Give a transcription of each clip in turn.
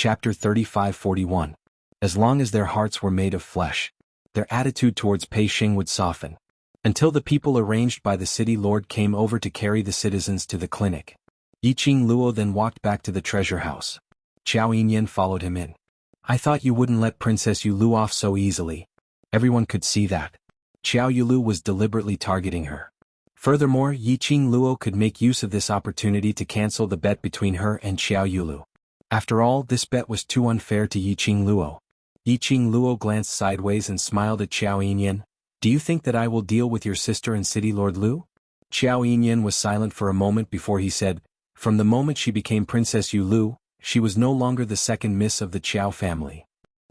Chapter 3541. As long as their hearts were made of flesh, their attitude towards Pei Xing would soften. Until the people arranged by the city lord came over to carry the citizens to the clinic. Yiqing Luo then walked back to the treasure house. Xiao Yinyan followed him in. I thought you wouldn't let Princess Yulu off so easily. Everyone could see that. Xiao Yulu was deliberately targeting her. Furthermore, Yiqing Luo could make use of this opportunity to cancel the bet between her and Xiao Yulu. After all, this bet was too unfair to Yiqing Luo. Yiqing Luo glanced sideways and smiled at Xiao Yinyan. Do you think that I will deal with your sister and City Lord Lu? Xiao Yinyan was silent for a moment before he said, from the moment she became Princess Yulu, she was no longer the second miss of the Qiao family.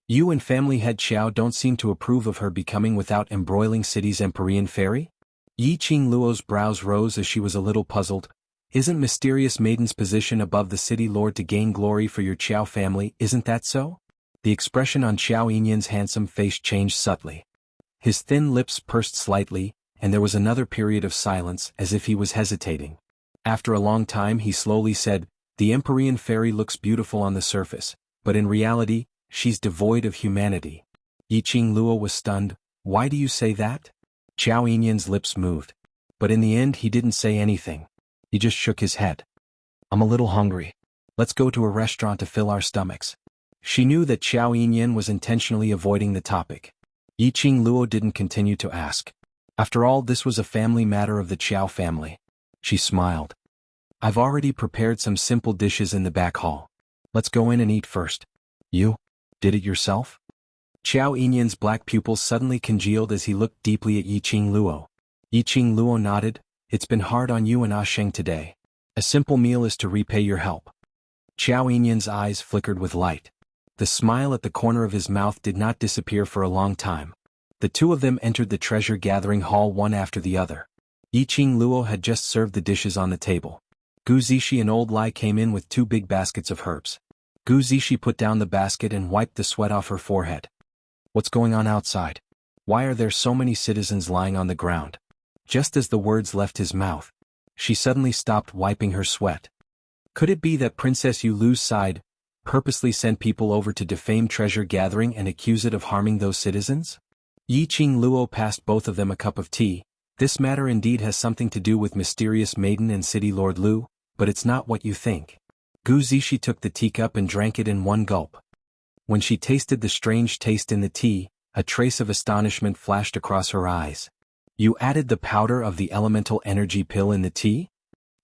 You and family head Qiao don't seem to approve of her becoming without embroiling city's Empyrean fairy? Yiqing Luo's brows rose as she was a little puzzled. Isn't Mysterious Maiden's position above the city lord to gain glory for your Qiao family, isn't that so? The expression on Xiao Yinyan's handsome face changed subtly. His thin lips pursed slightly, and there was another period of silence as if he was hesitating. After a long time he slowly said, the Empyrean fairy looks beautiful on the surface, but in reality, she's devoid of humanity. Yiqing Luo was stunned. Why do you say that? Xiao Yinyan's lips moved. But in the end he didn't say anything. He just shook his head. I'm a little hungry. Let's go to a restaurant to fill our stomachs. She knew that Xiao Yinyan was intentionally avoiding the topic. Yiqing Luo didn't continue to ask. After all, this was a family matter of the Qiao family. She smiled. I've already prepared some simple dishes in the back hall. Let's go in and eat first. You? Did it yourself? Xiao Yinyan's black pupils suddenly congealed as he looked deeply at Yiqing Luo. Yiqing Luo nodded. It's been hard on you and Ah Sheng today. A simple meal is to repay your help. Xiao Yinyan's eyes flickered with light. The smile at the corner of his mouth did not disappear for a long time. The two of them entered the treasure-gathering hall one after the other. Yiqing Luo had just served the dishes on the table. Gu Zishi and Old Lai came in with 2 big baskets of herbs. Gu Zishi put down the basket and wiped the sweat off her forehead. What's going on outside? Why are there so many citizens lying on the ground? Just as the words left his mouth, she suddenly stopped wiping her sweat. Could it be that Princess Yulu's side purposely sent people over to defame treasure gathering and accuse it of harming those citizens? Yiqing Luo passed both of them a cup of tea. This matter indeed has something to do with Mysterious Maiden and City Lord Lu, but it's not what you think. Gu Zishi took the teacup and drank it in one gulp. When she tasted the strange taste in the tea, a trace of astonishment flashed across her eyes. You added the powder of the elemental energy pill in the tea?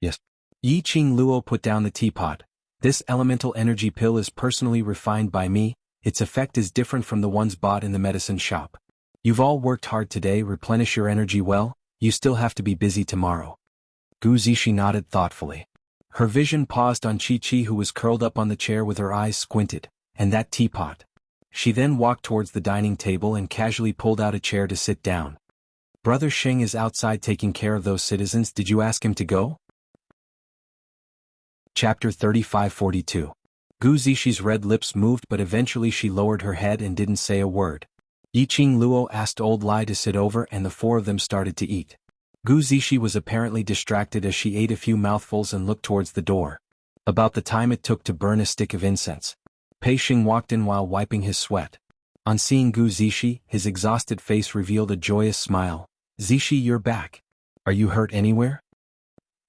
Yes. Yiqing Luo put down the teapot. This elemental energy pill is personally refined by me. Its effect is different from the ones bought in the medicine shop. You've all worked hard today, replenish your energy well, you still have to be busy tomorrow. Gu Zishi nodded thoughtfully. Her vision paused on Chi-Chi, who was curled up on the chair with her eyes squinted, and that teapot. She then walked towards the dining table and casually pulled out a chair to sit down. Brother Sheng is outside taking care of those citizens. Did you ask him to go? Chapter 3542. Gu Zishi's red lips moved, but eventually she lowered her head and didn't say a word. Yiqing Luo asked Old Lai to sit over and the 4 of them started to eat. Gu Zishi was apparently distracted as she ate a few mouthfuls and looked towards the door. About the time it took to burn a stick of incense. Pei Xing walked in while wiping his sweat. On seeing Gu Zishi, his exhausted face revealed a joyous smile. Zishi, you're back. Are you hurt anywhere?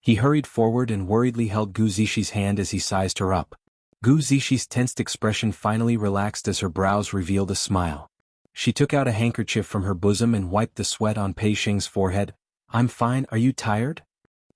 He hurried forward and worriedly held Gu Zishi's hand as he sized her up. Gu Zishi's tensed expression finally relaxed as her brows revealed a smile. She took out a handkerchief from her bosom and wiped the sweat on Pei Xing's forehead. I'm fine, are you tired?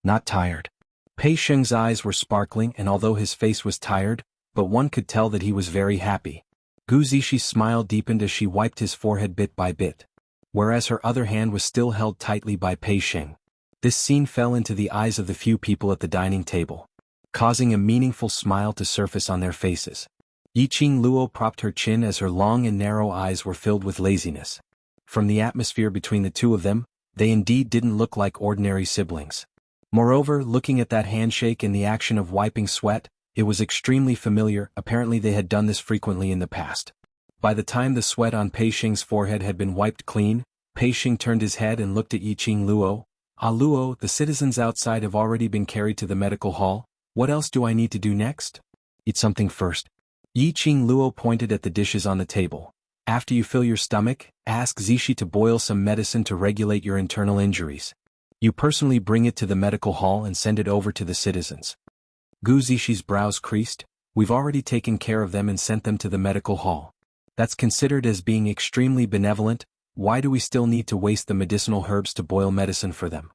Not tired. Pei Xing's eyes were sparkling, and although his face was tired, but one could tell that he was very happy. Gu Zishi's smile deepened as she wiped his forehead bit by bit, whereas her other hand was still held tightly by Pei Xing. This scene fell into the eyes of the few people at the dining table, causing a meaningful smile to surface on their faces. Yiqing Luo propped her chin as her long and narrow eyes were filled with laziness. From the atmosphere between the two of them, they indeed didn't look like ordinary siblings. Moreover, looking at that handshake and the action of wiping sweat, it was extremely familiar. Apparently they had done this frequently in the past. By the time the sweat on Pei Xing's forehead had been wiped clean, Pei Xing turned his head and looked at Yiqing Luo. Ah Luo, the citizens outside have already been carried to the medical hall. What else do I need to do next? Eat something first. Yi-Ching Luo pointed at the dishes on the table. After you fill your stomach, ask Zishi to boil some medicine to regulate your internal injuries. You personally bring it to the medical hall and send it over to the citizens. Gu Zishi's brows creased. We've already taken care of them and sent them to the medical hall. That's considered as being extremely benevolent. Why do we still need to waste the medicinal herbs to boil medicine for them?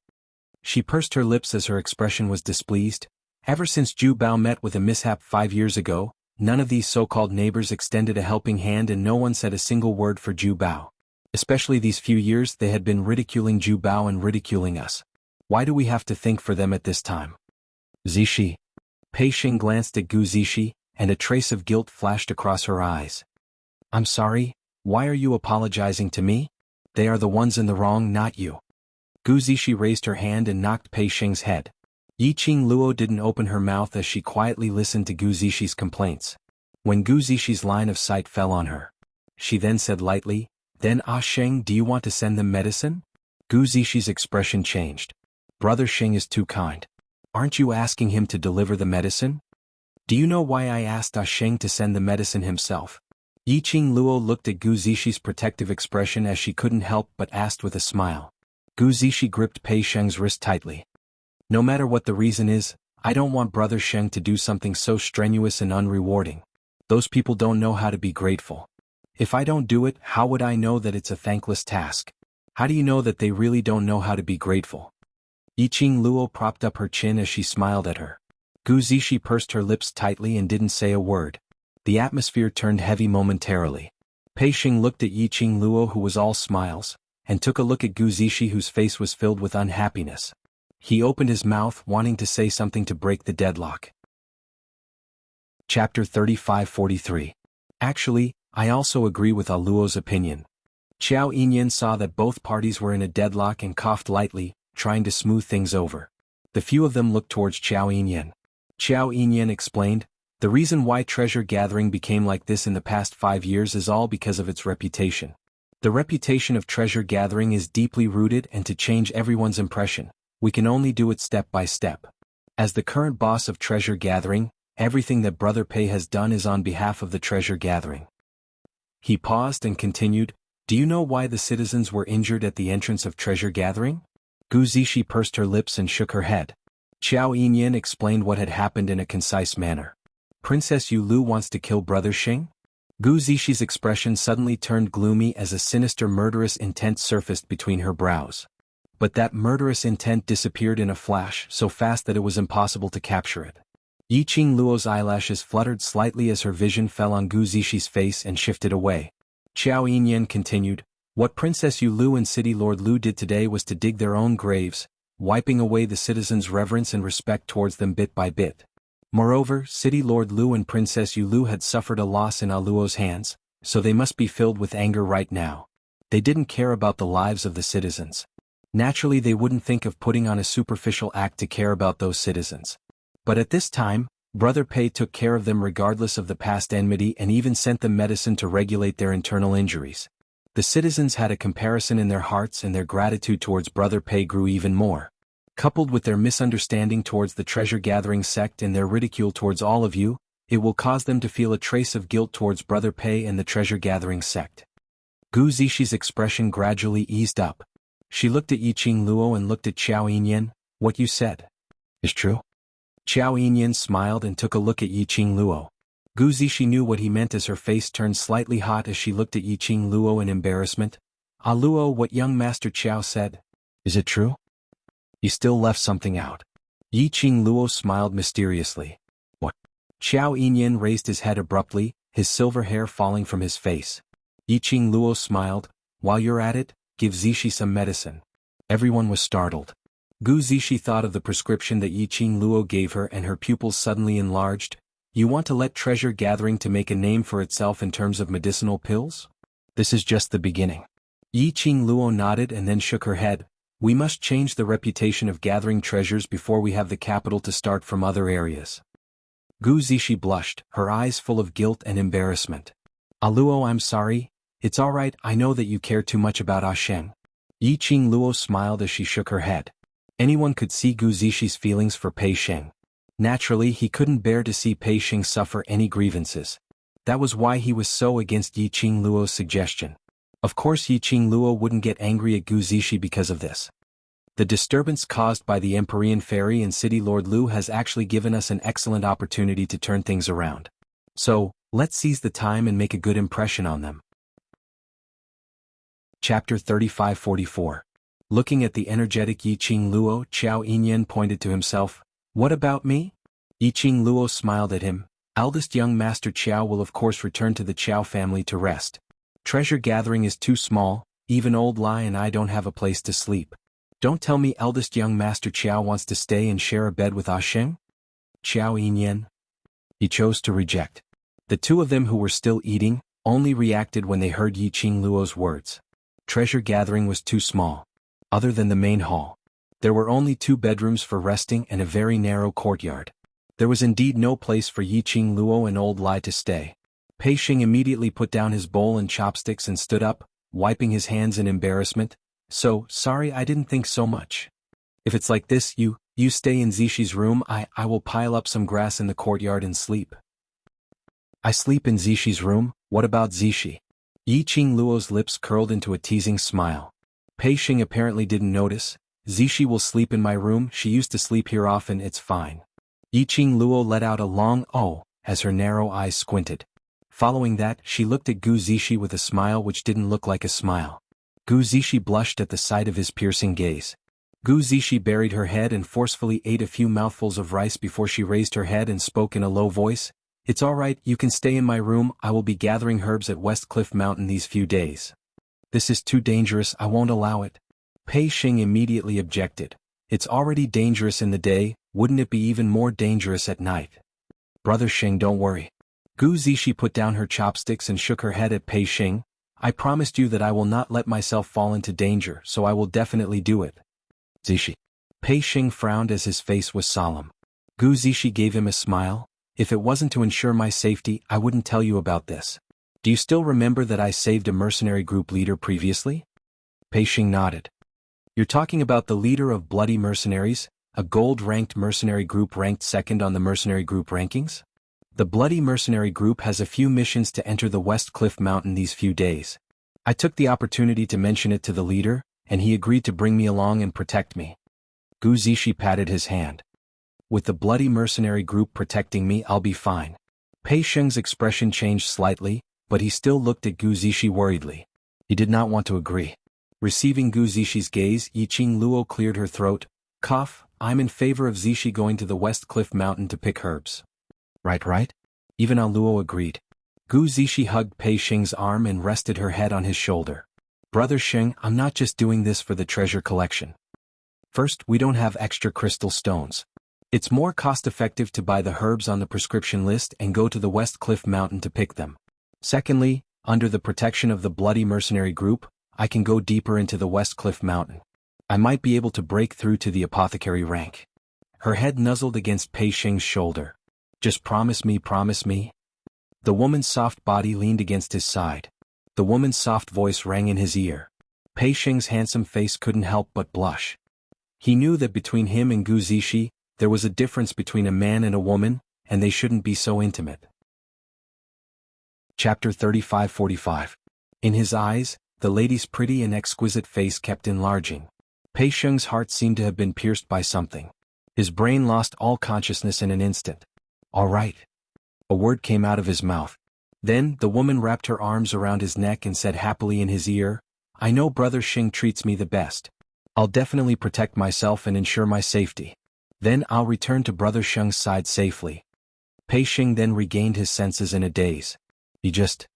She pursed her lips as her expression was displeased. Ever since Ju Bao met with a mishap 5 years ago, none of these so-called neighbors extended a helping hand and no one said a single word for Ju Bao. Especially these few years they had been ridiculing Ju Bao and ridiculing us. Why do we have to think for them at this time? Zishi. Pei Xing glanced at Gu Zishi, and a trace of guilt flashed across her eyes. I'm sorry, why are you apologizing to me? They are the ones in the wrong, not you. Gu Zishi raised her hand and knocked Pei Xing's head. Yi-Ching Luo didn't open her mouth as she quietly listened to Gu Zishi's complaints. When Gu Zishi's line of sight fell on her, she then said lightly, Then Sheng, do you want to send them medicine? Gu Zishi's expression changed. Brother Xing is too kind. Aren't you asking him to deliver the medicine? Do you know why I asked Sheng to send the medicine himself? Yi-Ching Luo looked at Gu Zishi's protective expression as she couldn't help but asked with a smile. Gu Zishi gripped Pei Sheng's wrist tightly. No matter what the reason is, I don't want Brother Sheng to do something so strenuous and unrewarding. Those people don't know how to be grateful. If I don't do it, how would I know that it's a thankless task? How do you know that they really don't know how to be grateful? Yi-Ching Luo propped up her chin as she smiled at her. Gu Zishi pursed her lips tightly and didn't say a word. The atmosphere turned heavy momentarily. Pei Xing looked at Yi-Ching Luo, who was all smiles, and took a look at Gu Zishi, whose face was filled with unhappiness. He opened his mouth, wanting to say something to break the deadlock. Chapter 35-43. Actually, I also agree with Luo's opinion. Xiao Yinyan saw that both parties were in a deadlock and coughed lightly, trying to smooth things over. The few of them looked towards Xiao Yinyan. Xiao Yinyan explained, the reason why treasure gathering became like this in the past 5 years is all because of its reputation. The reputation of treasure gathering is deeply rooted, and to change everyone's impression, we can only do it step by step. As the current boss of treasure gathering, everything that Brother Pei has done is on behalf of the treasure gathering. He paused and continued, do you know why the citizens were injured at the entrance of treasure gathering? Gu Zishi pursed her lips and shook her head. Xiao Yinyan explained what had happened in a concise manner. Princess Yu Lu wants to kill Brother Xing? Gu Zishi's expression suddenly turned gloomy as a sinister murderous intent surfaced between her brows. But that murderous intent disappeared in a flash, so fast that it was impossible to capture it. Yi-Ching Luo's eyelashes fluttered slightly as her vision fell on Gu Zishi's face and shifted away. Xiao Yinyan continued, what Princess Yu Lu and City Lord Lu did today was to dig their own graves, wiping away the citizens' reverence and respect towards them bit by bit. Moreover, City Lord Lu and Princess Yu Lu had suffered a loss in Luo's hands, so they must be filled with anger right now. They didn't care about the lives of the citizens. Naturally, they wouldn't think of putting on a superficial act to care about those citizens. But at this time, Brother Pei took care of them regardless of the past enmity and even sent them medicine to regulate their internal injuries. The citizens had a comparison in their hearts, and their gratitude towards Brother Pei grew even more. Coupled with their misunderstanding towards the treasure-gathering sect and their ridicule towards all of you, it will cause them to feel a trace of guilt towards Brother Pei and the treasure-gathering sect. Gu Zishi's expression gradually eased up. She looked at Yi-Ching Luo and looked at Xiao Yinyan. What you said is true? Xiao Yinyan smiled and took a look at Yi-Ching Luo. Gu Zishi knew what he meant as her face turned slightly hot as she looked at Yi-Ching Luo in embarrassment. Luo, what young Master Qiao said, is it true? You still left something out. Yi-Ching Luo smiled mysteriously. What? Xiao Yinyan raised his head abruptly, his silver hair falling from his face. Yi-Ching Luo smiled. While you're at it, give Zishi some medicine. Everyone was startled. Gu Zishi thought of the prescription that Yi-Ching Luo gave her, and her pupils suddenly enlarged. You want to let treasure gathering to make a name for itself in terms of medicinal pills? This is just the beginning. Yi-Ching Luo nodded and then shook her head. We must change the reputation of gathering treasures before we have the capital to start from other areas. Gu Zishi blushed, her eyes full of guilt and embarrassment. Luo, I'm sorry. It's all right, I know that you care too much about Sheng. Yi-Ching Luo smiled as she shook her head. Anyone could see Gu Zishi's feelings for Pei Xing. Naturally, he couldn't bear to see Pei Xing suffer any grievances. That was why he was so against Yi Qingluo's suggestion. Of course Yi Qingluo wouldn't get angry at Gu Zishi because of this. The disturbance caused by the Empyrean Fairy and City Lord Lu has actually given us an excellent opportunity to turn things around. So, let's seize the time and make a good impression on them. Chapter 3544. Looking at the energetic Yi Qingluo, Xiao Yinyan pointed to himself. What about me? Yi Qingluo smiled at him. Eldest young Master Qiao will of course return to the Qiao family to rest. Treasure gathering is too small, even old Lai and I don't have a place to sleep. Don't tell me eldest young Master Qiao wants to stay and share a bed with Sheng? Xiao Yinyan. He chose to reject. The two of them who were still eating, only reacted when they heard Yi Qingluo's words. Treasure gathering was too small. Other than the main hall, there were only 2 bedrooms for resting and a very narrow courtyard. There was indeed no place for Yi Qingluo and old Lai to stay. Pei Xing immediately put down his bowl and chopsticks and stood up, wiping his hands in embarrassment. So, sorry, I didn't think so much. If it's like this, you stay in Zishi's room, I will pile up some grass in the courtyard and sleep. I sleep in Zishi's room, what about Zishi? Yi Qingluo's lips curled into a teasing smile. Pei Xing apparently didn't notice. Zishi will sleep in my room, she used to sleep here often, it's fine. Yi Qingluo let out a long "oh" as her narrow eyes squinted. Following that, she looked at Gu Zishi with a smile which didn't look like a smile. Gu Zishi blushed at the sight of his piercing gaze. Gu Zishi buried her head and forcefully ate a few mouthfuls of rice before she raised her head and spoke in a low voice. It's alright, you can stay in my room, I will be gathering herbs at West Cliff Mountain these few days. This is too dangerous, I won't allow it. Pei Xing immediately objected. It's already dangerous in the day, wouldn't it be even more dangerous at night? Brother Xing, don't worry. Gu Zishi put down her chopsticks and shook her head at Pei Xing. I promised you that I will not let myself fall into danger, so I will definitely do it. Zishi. Pei Xing frowned as his face was solemn. Gu Zishi gave him a smile. If it wasn't to ensure my safety, I wouldn't tell you about this. Do you still remember that I saved a mercenary group leader previously? Pei Xing nodded. You're talking about the leader of Bloody Mercenaries, a gold-ranked mercenary group ranked second on the mercenary group rankings? The Bloody Mercenary Group has a few missions to enter the West Cliff Mountain these few days. I took the opportunity to mention it to the leader, and he agreed to bring me along and protect me. Gu Zishi patted his hand. With the Bloody Mercenary Group protecting me, I'll be fine. Pei Xing's expression changed slightly, but he still looked at Gu Zishi worriedly. He did not want to agree. Receiving Gu Zishi's gaze, Yi Qingluo cleared her throat. Cough, I'm in favor of Zishi going to the West Cliff Mountain to pick herbs. Right? Even Luo agreed. Gu Zishi hugged Pei Xing's arm and rested her head on his shoulder. Brother Xing, I'm not just doing this for the treasure collection. First, we don't have extra crystal stones. It's more cost-effective to buy the herbs on the prescription list and go to the West Cliff Mountain to pick them. Secondly, under the protection of the Bloody Mercenary Group, I can go deeper into the West Cliff Mountain. I might be able to break through to the apothecary rank. Her head nuzzled against Pei Xing's shoulder. Just promise me. The woman's soft body leaned against his side. The woman's soft voice rang in his ear. Pei Xing's handsome face couldn't help but blush. He knew that between him and Gu Zishi, there was a difference between a man and a woman, and they shouldn't be so intimate. Chapter 3545. In his eyes, the lady's pretty and exquisite face kept enlarging. Pei Xing's heart seemed to have been pierced by something. His brain lost all consciousness in an instant. All right. A word came out of his mouth. Then, the woman wrapped her arms around his neck and said happily in his ear, I know Brother Xing treats me the best. I'll definitely protect myself and ensure my safety. Then I'll return to Brother Xing's side safely. Pei Xing then regained his senses in a daze. He just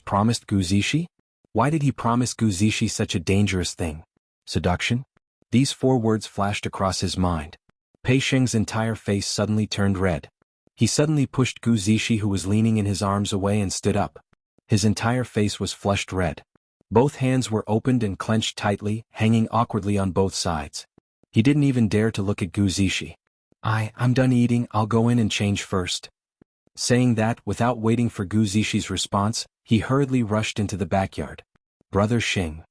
promised Gu Zishi? Why did he promise Gu Zishi such a dangerous thing? Seduction? These 4 words flashed across his mind. Pei Xing's entire face suddenly turned red. He suddenly pushed Gu Zishi, who was leaning in his arms, away and stood up. His entire face was flushed red. Both hands were opened and clenched tightly, hanging awkwardly on both sides. He didn't even dare to look at Gu Zishi. I'm done eating, I'll go in and change first. Saying that, without waiting for Gu Zishi's response, he hurriedly rushed into the backyard. Brother Xing.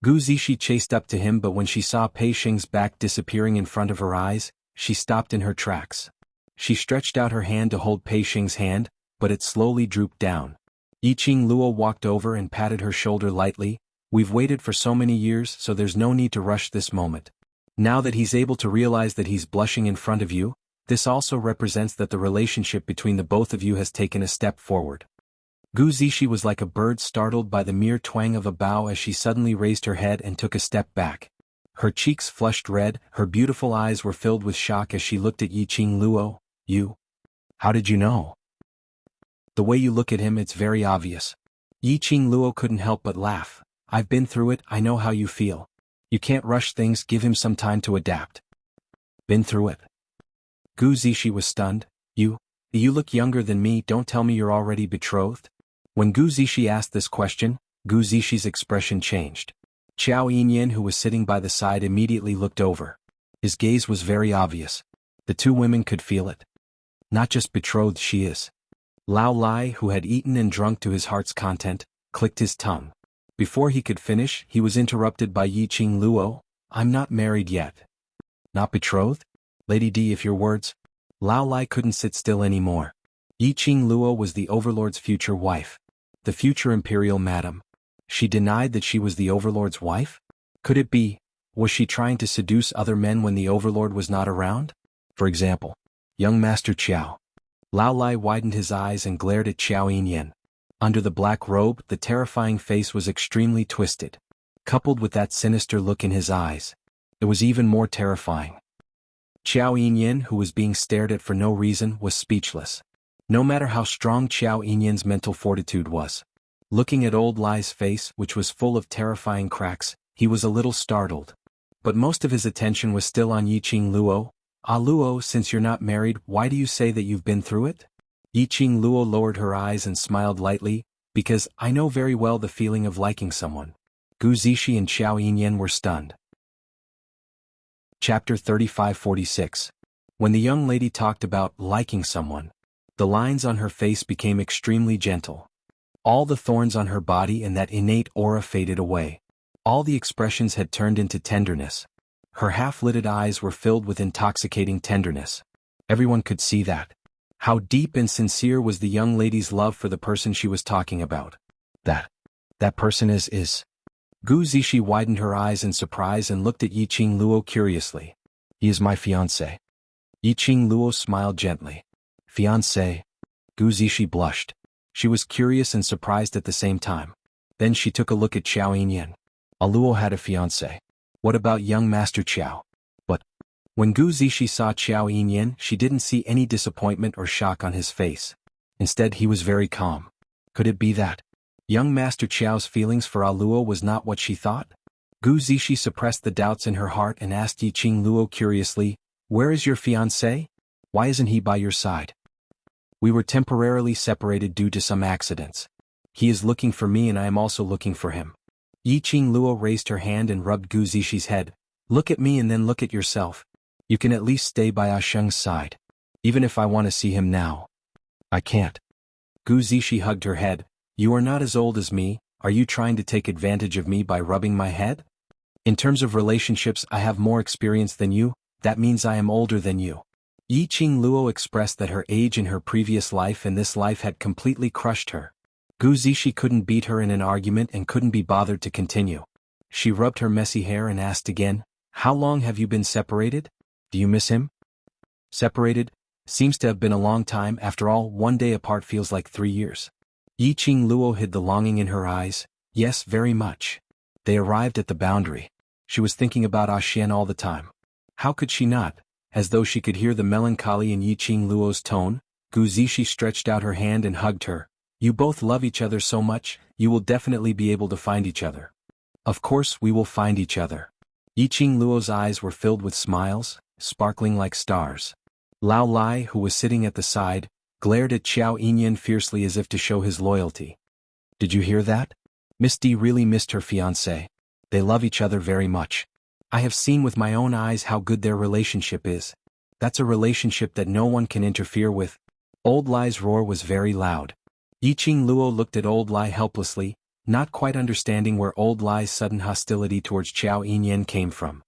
Gu Zishi chased up to him, but when she saw Pei Xing's back disappearing in front of her eyes, she stopped in her tracks. She stretched out her hand to hold Pei Xing's hand, but it slowly drooped down. Yiqing Luo walked over and patted her shoulder lightly. We've waited for so many years, so there's no need to rush this moment. Now that he's able to realize that he's blushing in front of you, this also represents that the relationship between the both of you has taken a step forward. Gu Zixi was like a bird startled by the mere twang of a bow as she suddenly raised her head and took a step back. Her cheeks flushed red, her beautiful eyes were filled with shock as she looked at Yiqing Luo. You? How did you know? The way you look at him, it's very obvious. Yiqing Luo couldn't help but laugh. I've been through it, I know how you feel. You can't rush things, give him some time to adapt. Been through it? Gu Zixi was stunned. You look younger than me, don't tell me you're already betrothed? When Gu Zixi asked this question, Gu Zixi's expression changed. Xianxia, who was sitting by the side, immediately looked over. His gaze was very obvious. The two women could feel it. Not just betrothed, she is. Lao Lai, who had eaten and drunk to his heart's content, clicked his tongue. Before he could finish, he was interrupted by Yiqing Luo. I'm not married yet. Not betrothed? Lady D, if your words. Lao Lai couldn't sit still anymore. Yiqing Luo was the Overlord's future wife. The future imperial madam. She denied that she was the Overlord's wife? Could it be, was she trying to seduce other men when the Overlord was not around? For example, young Master Qiao. Lao Lai widened his eyes and glared at Xianxia. Under the black robe, the terrifying face was extremely twisted. Coupled with that sinister look in his eyes, it was even more terrifying. Xianxia, who was being stared at for no reason, was speechless. No matter how strong Xianxia's mental fortitude was. Looking at old Lai's face, which was full of terrifying cracks, he was a little startled. But most of his attention was still on Yiqing Luo. Ah Luo, since you're not married, why do you say that you've been through it? Yiqing Luo lowered her eyes and smiled lightly. Because I know very well the feeling of liking someone. Gu Zixi and Xianxia were stunned. Chapter 35-46. When the young lady talked about liking someone, the lines on her face became extremely gentle. All the thorns on her body and that innate aura faded away. All the expressions had turned into tenderness. Her half-lidded eyes were filled with intoxicating tenderness. Everyone could see that. How deep and sincere was the young lady's love for the person she was talking about. That person is. Gu Zixi widened her eyes in surprise and looked at Yiqing Luo curiously. He is my fiancé. Yiqing Luo smiled gently. Fiancé? Gu Zixi blushed. She was curious and surprised at the same time. Then she took a look at Xianxia. Luo had a fiancé. What about young Master Qiao? But when Gu Zixi saw Xianxia, she didn't see any disappointment or shock on his face. Instead, he was very calm. Could it be that young Master Qiao's feelings for Luo was not what she thought? Gu Zixi suppressed the doubts in her heart and asked Yiqing Luo curiously, "Where is your fiancé? Why isn't he by your side?" "We were temporarily separated due to some accidents. He is looking for me and I am also looking for him." Yiqing Luo raised her hand and rubbed Gu Zixi head. "Look at me and then look at yourself. You can at least stay by Ah Sheng's side. Even if I want to see him now, I can't." Gu Zixi hugged her head. "You are not as old as me, are you trying to take advantage of me by rubbing my head? In terms of relationships, I have more experience than you, that means I am older than you." Yiqing Luo expressed that her age in her previous life and this life had completely crushed her. Gu Zixi couldn't beat her in an argument and couldn't be bothered to continue. She rubbed her messy hair and asked again, "How long have you been separated? Do you miss him?" "Separated? Seems to have been a long time, after all, one day apart feels like 3 years." Yiqing Luo hid the longing in her eyes. "Yes, very much." They arrived at the boundary. She was thinking about Ah Xian all the time. How could she not? As though she could hear the melancholy in Yiqing Luo's tone, Gu Zixi stretched out her hand and hugged her. "You both love each other so much, you will definitely be able to find each other." "Of course we will find each other." Yiqing Luo's eyes were filled with smiles, sparkling like stars. Lao Lai, who was sitting at the side, glared at Xianxia fiercely as if to show his loyalty. "Did you hear that? Miss D really missed her fiancé. They love each other very much. I have seen with my own eyes how good their relationship is. That's a relationship that no one can interfere with." Old Lai's roar was very loud. Yiqing Luo looked at Old Lai helplessly, not quite understanding where Old Lai's sudden hostility towards Xianxia came from.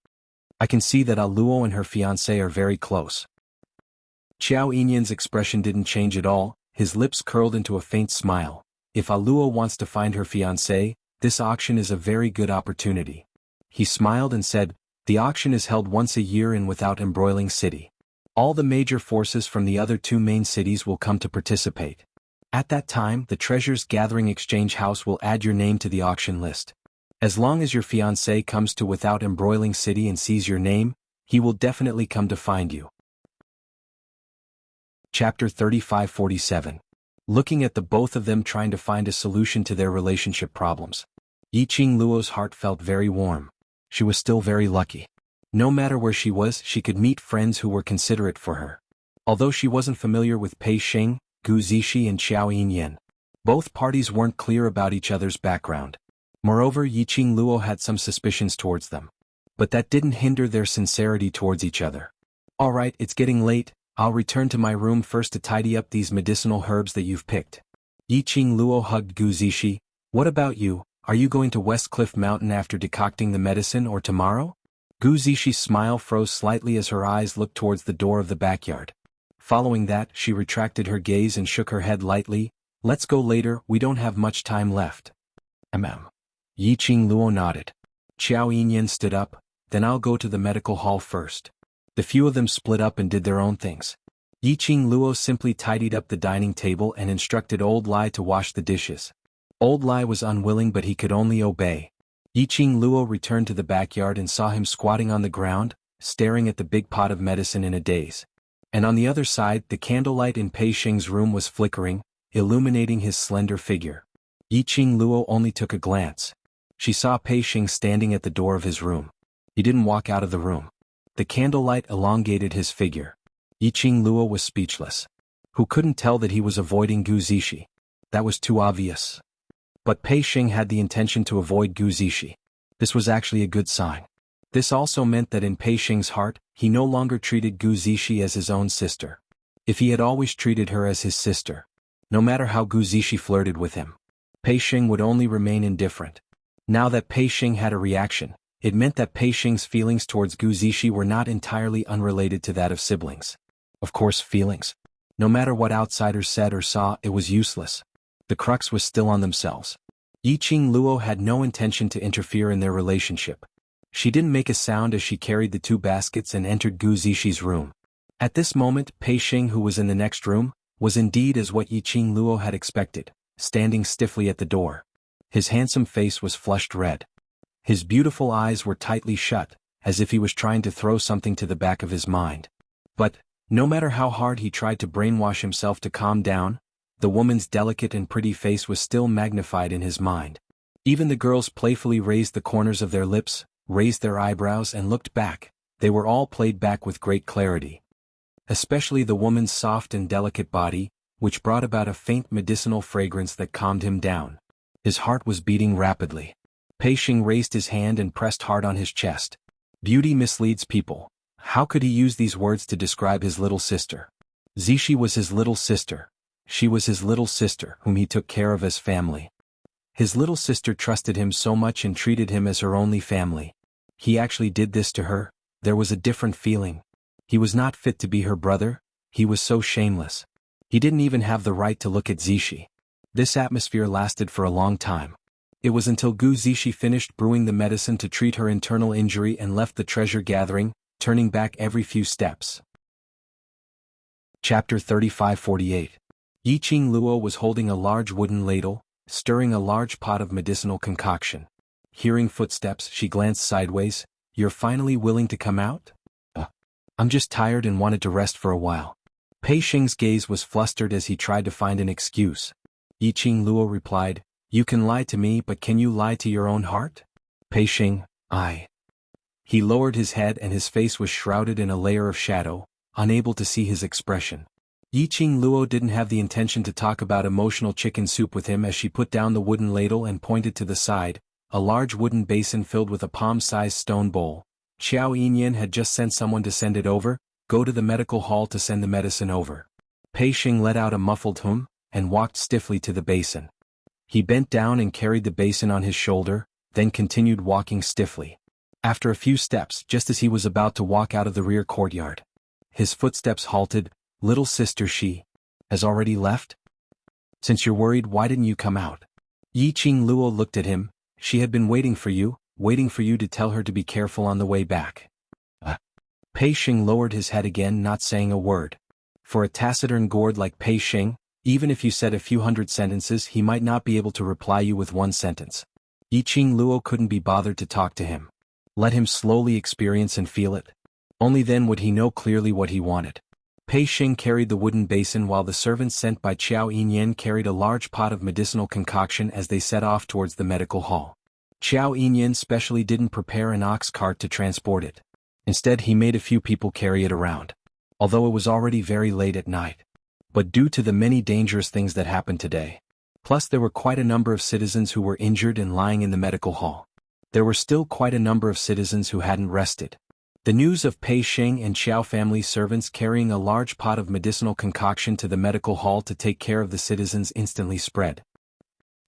"I can see that Luo and her fiancé are very close." Xianxia's expression didn't change at all, his lips curled into a faint smile. If Aluo wants to find her fiancé, this auction is a very good opportunity. He smiled and said, the auction is held once a year in Without Embroiling City. All the major forces from the other 2 main cities will come to participate. At that time, the Treasures Gathering Exchange House will add your name to the auction list. As long as your fiancé comes to Without Embroiling City and sees your name, he will definitely come to find you. Chapter 3547. Looking at the both of them trying to find a solution to their relationship problems. Yiqing Luo's heart felt very warm. She was still very lucky. No matter where she was, she could meet friends who were considerate for her. Although she wasn't familiar with Pei Xing, Gu Zixi and Xiao Yinyan, both parties weren't clear about each other's background. Moreover, Yiqing Luo had some suspicions towards them. But that didn't hinder their sincerity towards each other. Alright, it's getting late, I'll return to my room first to tidy up these medicinal herbs that you've picked. Yiqing Luo hugged Gu Zixi. What about you? Are you going to West Cliff Mountain after decocting the medicine or tomorrow? Gu Zixie's smile froze slightly as her eyes looked towards the door of the backyard. Following that, she retracted her gaze and shook her head lightly. Let's go later, we don't have much time left. Yiqing Luo nodded. Xiao Yinyan stood up. Then I'll go to the medical hall first. The few of them split up and did their own things. Yiqing Luo simply tidied up the dining table and instructed Old Lai to wash the dishes. Old Lai was unwilling but he could only obey. Yiqing Luo returned to the backyard and saw him squatting on the ground, staring at the big pot of medicine in a daze. And on the other side, the candlelight in Pei Xing's room was flickering, illuminating his slender figure. Yiqing Luo only took a glance. She saw Pei Xing standing at the door of his room. He didn't walk out of the room. The candlelight elongated his figure. Yiqing Luo was speechless. Who couldn't tell that he was avoiding Gu Zixi? That was too obvious. But Pei Xing had the intention to avoid Gu Zixi. This was actually a good sign. This also meant that in Pei Xing's heart, he no longer treated Gu Zixi as his own sister. If he had always treated her as his sister, no matter how Gu Zixi flirted with him, Pei Xing would only remain indifferent. Now that Pei Xing had a reaction, it meant that Pei Xing's feelings towards Gu Zixi were not entirely unrelated to that of siblings. Of course, feelings. No matter what outsiders said or saw, it was useless. The crux was still on themselves. Yiqing Luo had no intention to interfere in their relationship. She didn't make a sound as she carried the 2 baskets and entered Gu Zixi's room. At this moment, Pei Xing, who was in the next room, was indeed as what Yiqing Luo had expected, standing stiffly at the door. His handsome face was flushed red. His beautiful eyes were tightly shut, as if he was trying to throw something to the back of his mind. But, no matter how hard he tried to brainwash himself to calm down, the woman's delicate and pretty face was still magnified in his mind. Even the girls playfully raised the corners of their lips, raised their eyebrows and looked back. They were all played back with great clarity. Especially the woman's soft and delicate body, which brought about a faint medicinal fragrance that calmed him down. His heart was beating rapidly. Pei Xing raised his hand and pressed hard on his chest. Beauty misleads people. How could he use these words to describe his little sister? Zixi was his little sister. She was his little sister whom he took care of as family. His little sister trusted him so much and treated him as her only family. He actually did this to her. There was a different feeling. He was not fit to be her brother. He was so shameless. He didn't even have the right to look at Zixi. This atmosphere lasted for a long time. It was until Gu Zixi finished brewing the medicine to treat her internal injury and left the treasure gathering, turning back every few steps. Chapter 3548. Yiqing Luo was holding a large wooden ladle, stirring a large pot of medicinal concoction. Hearing footsteps, she glanced sideways. You're finally willing to come out? I'm just tired and wanted to rest for a while. Pei Xing's gaze was flustered as he tried to find an excuse. Yiqing Luo replied, You can lie to me, but can you lie to your own heart? Pei Xing, He lowered his head and his face was shrouded in a layer of shadow, unable to see his expression. Yiqing Luo didn't have the intention to talk about emotional chicken soup with him as she put down the wooden ladle and pointed to the side, a large wooden basin filled with a palm-sized stone bowl. Xiao Yinyan had just sent someone to send it over. Go to the medical hall to send the medicine over. Pei Xing let out a muffled hum, and walked stiffly to the basin. He bent down and carried the basin on his shoulder, then continued walking stiffly. After a few steps, just as he was about to walk out of the rear courtyard, his footsteps halted. Little sister, she has already left? Since you're worried, why didn't you come out? Yi Qingluo looked at him. She had been waiting for you to tell her to be careful on the way back. Pei Xing lowered his head again, not saying a word. For a taciturn gourd like Pei Xing, even if you said a few hundred sentences, he might not be able to reply you with one sentence. Yi Qingluo couldn't be bothered to talk to him. Let him slowly experience and feel it. Only then would he know clearly what he wanted. Pei Xing carried the wooden basin while the servants sent by Qiao Yinyan carried a large pot of medicinal concoction as they set off towards the medical hall. Qiao Yinyan specially didn't prepare an ox cart to transport it. Instead, he made a few people carry it around. Although it was already very late at night. But due to the many dangerous things that happened today. Plus there were quite a number of citizens who were injured and lying in the medical hall. There were still quite a number of citizens who hadn't rested. The news of Pei Xing and Qiao family servants carrying a large pot of medicinal concoction to the medical hall to take care of the citizens instantly spread.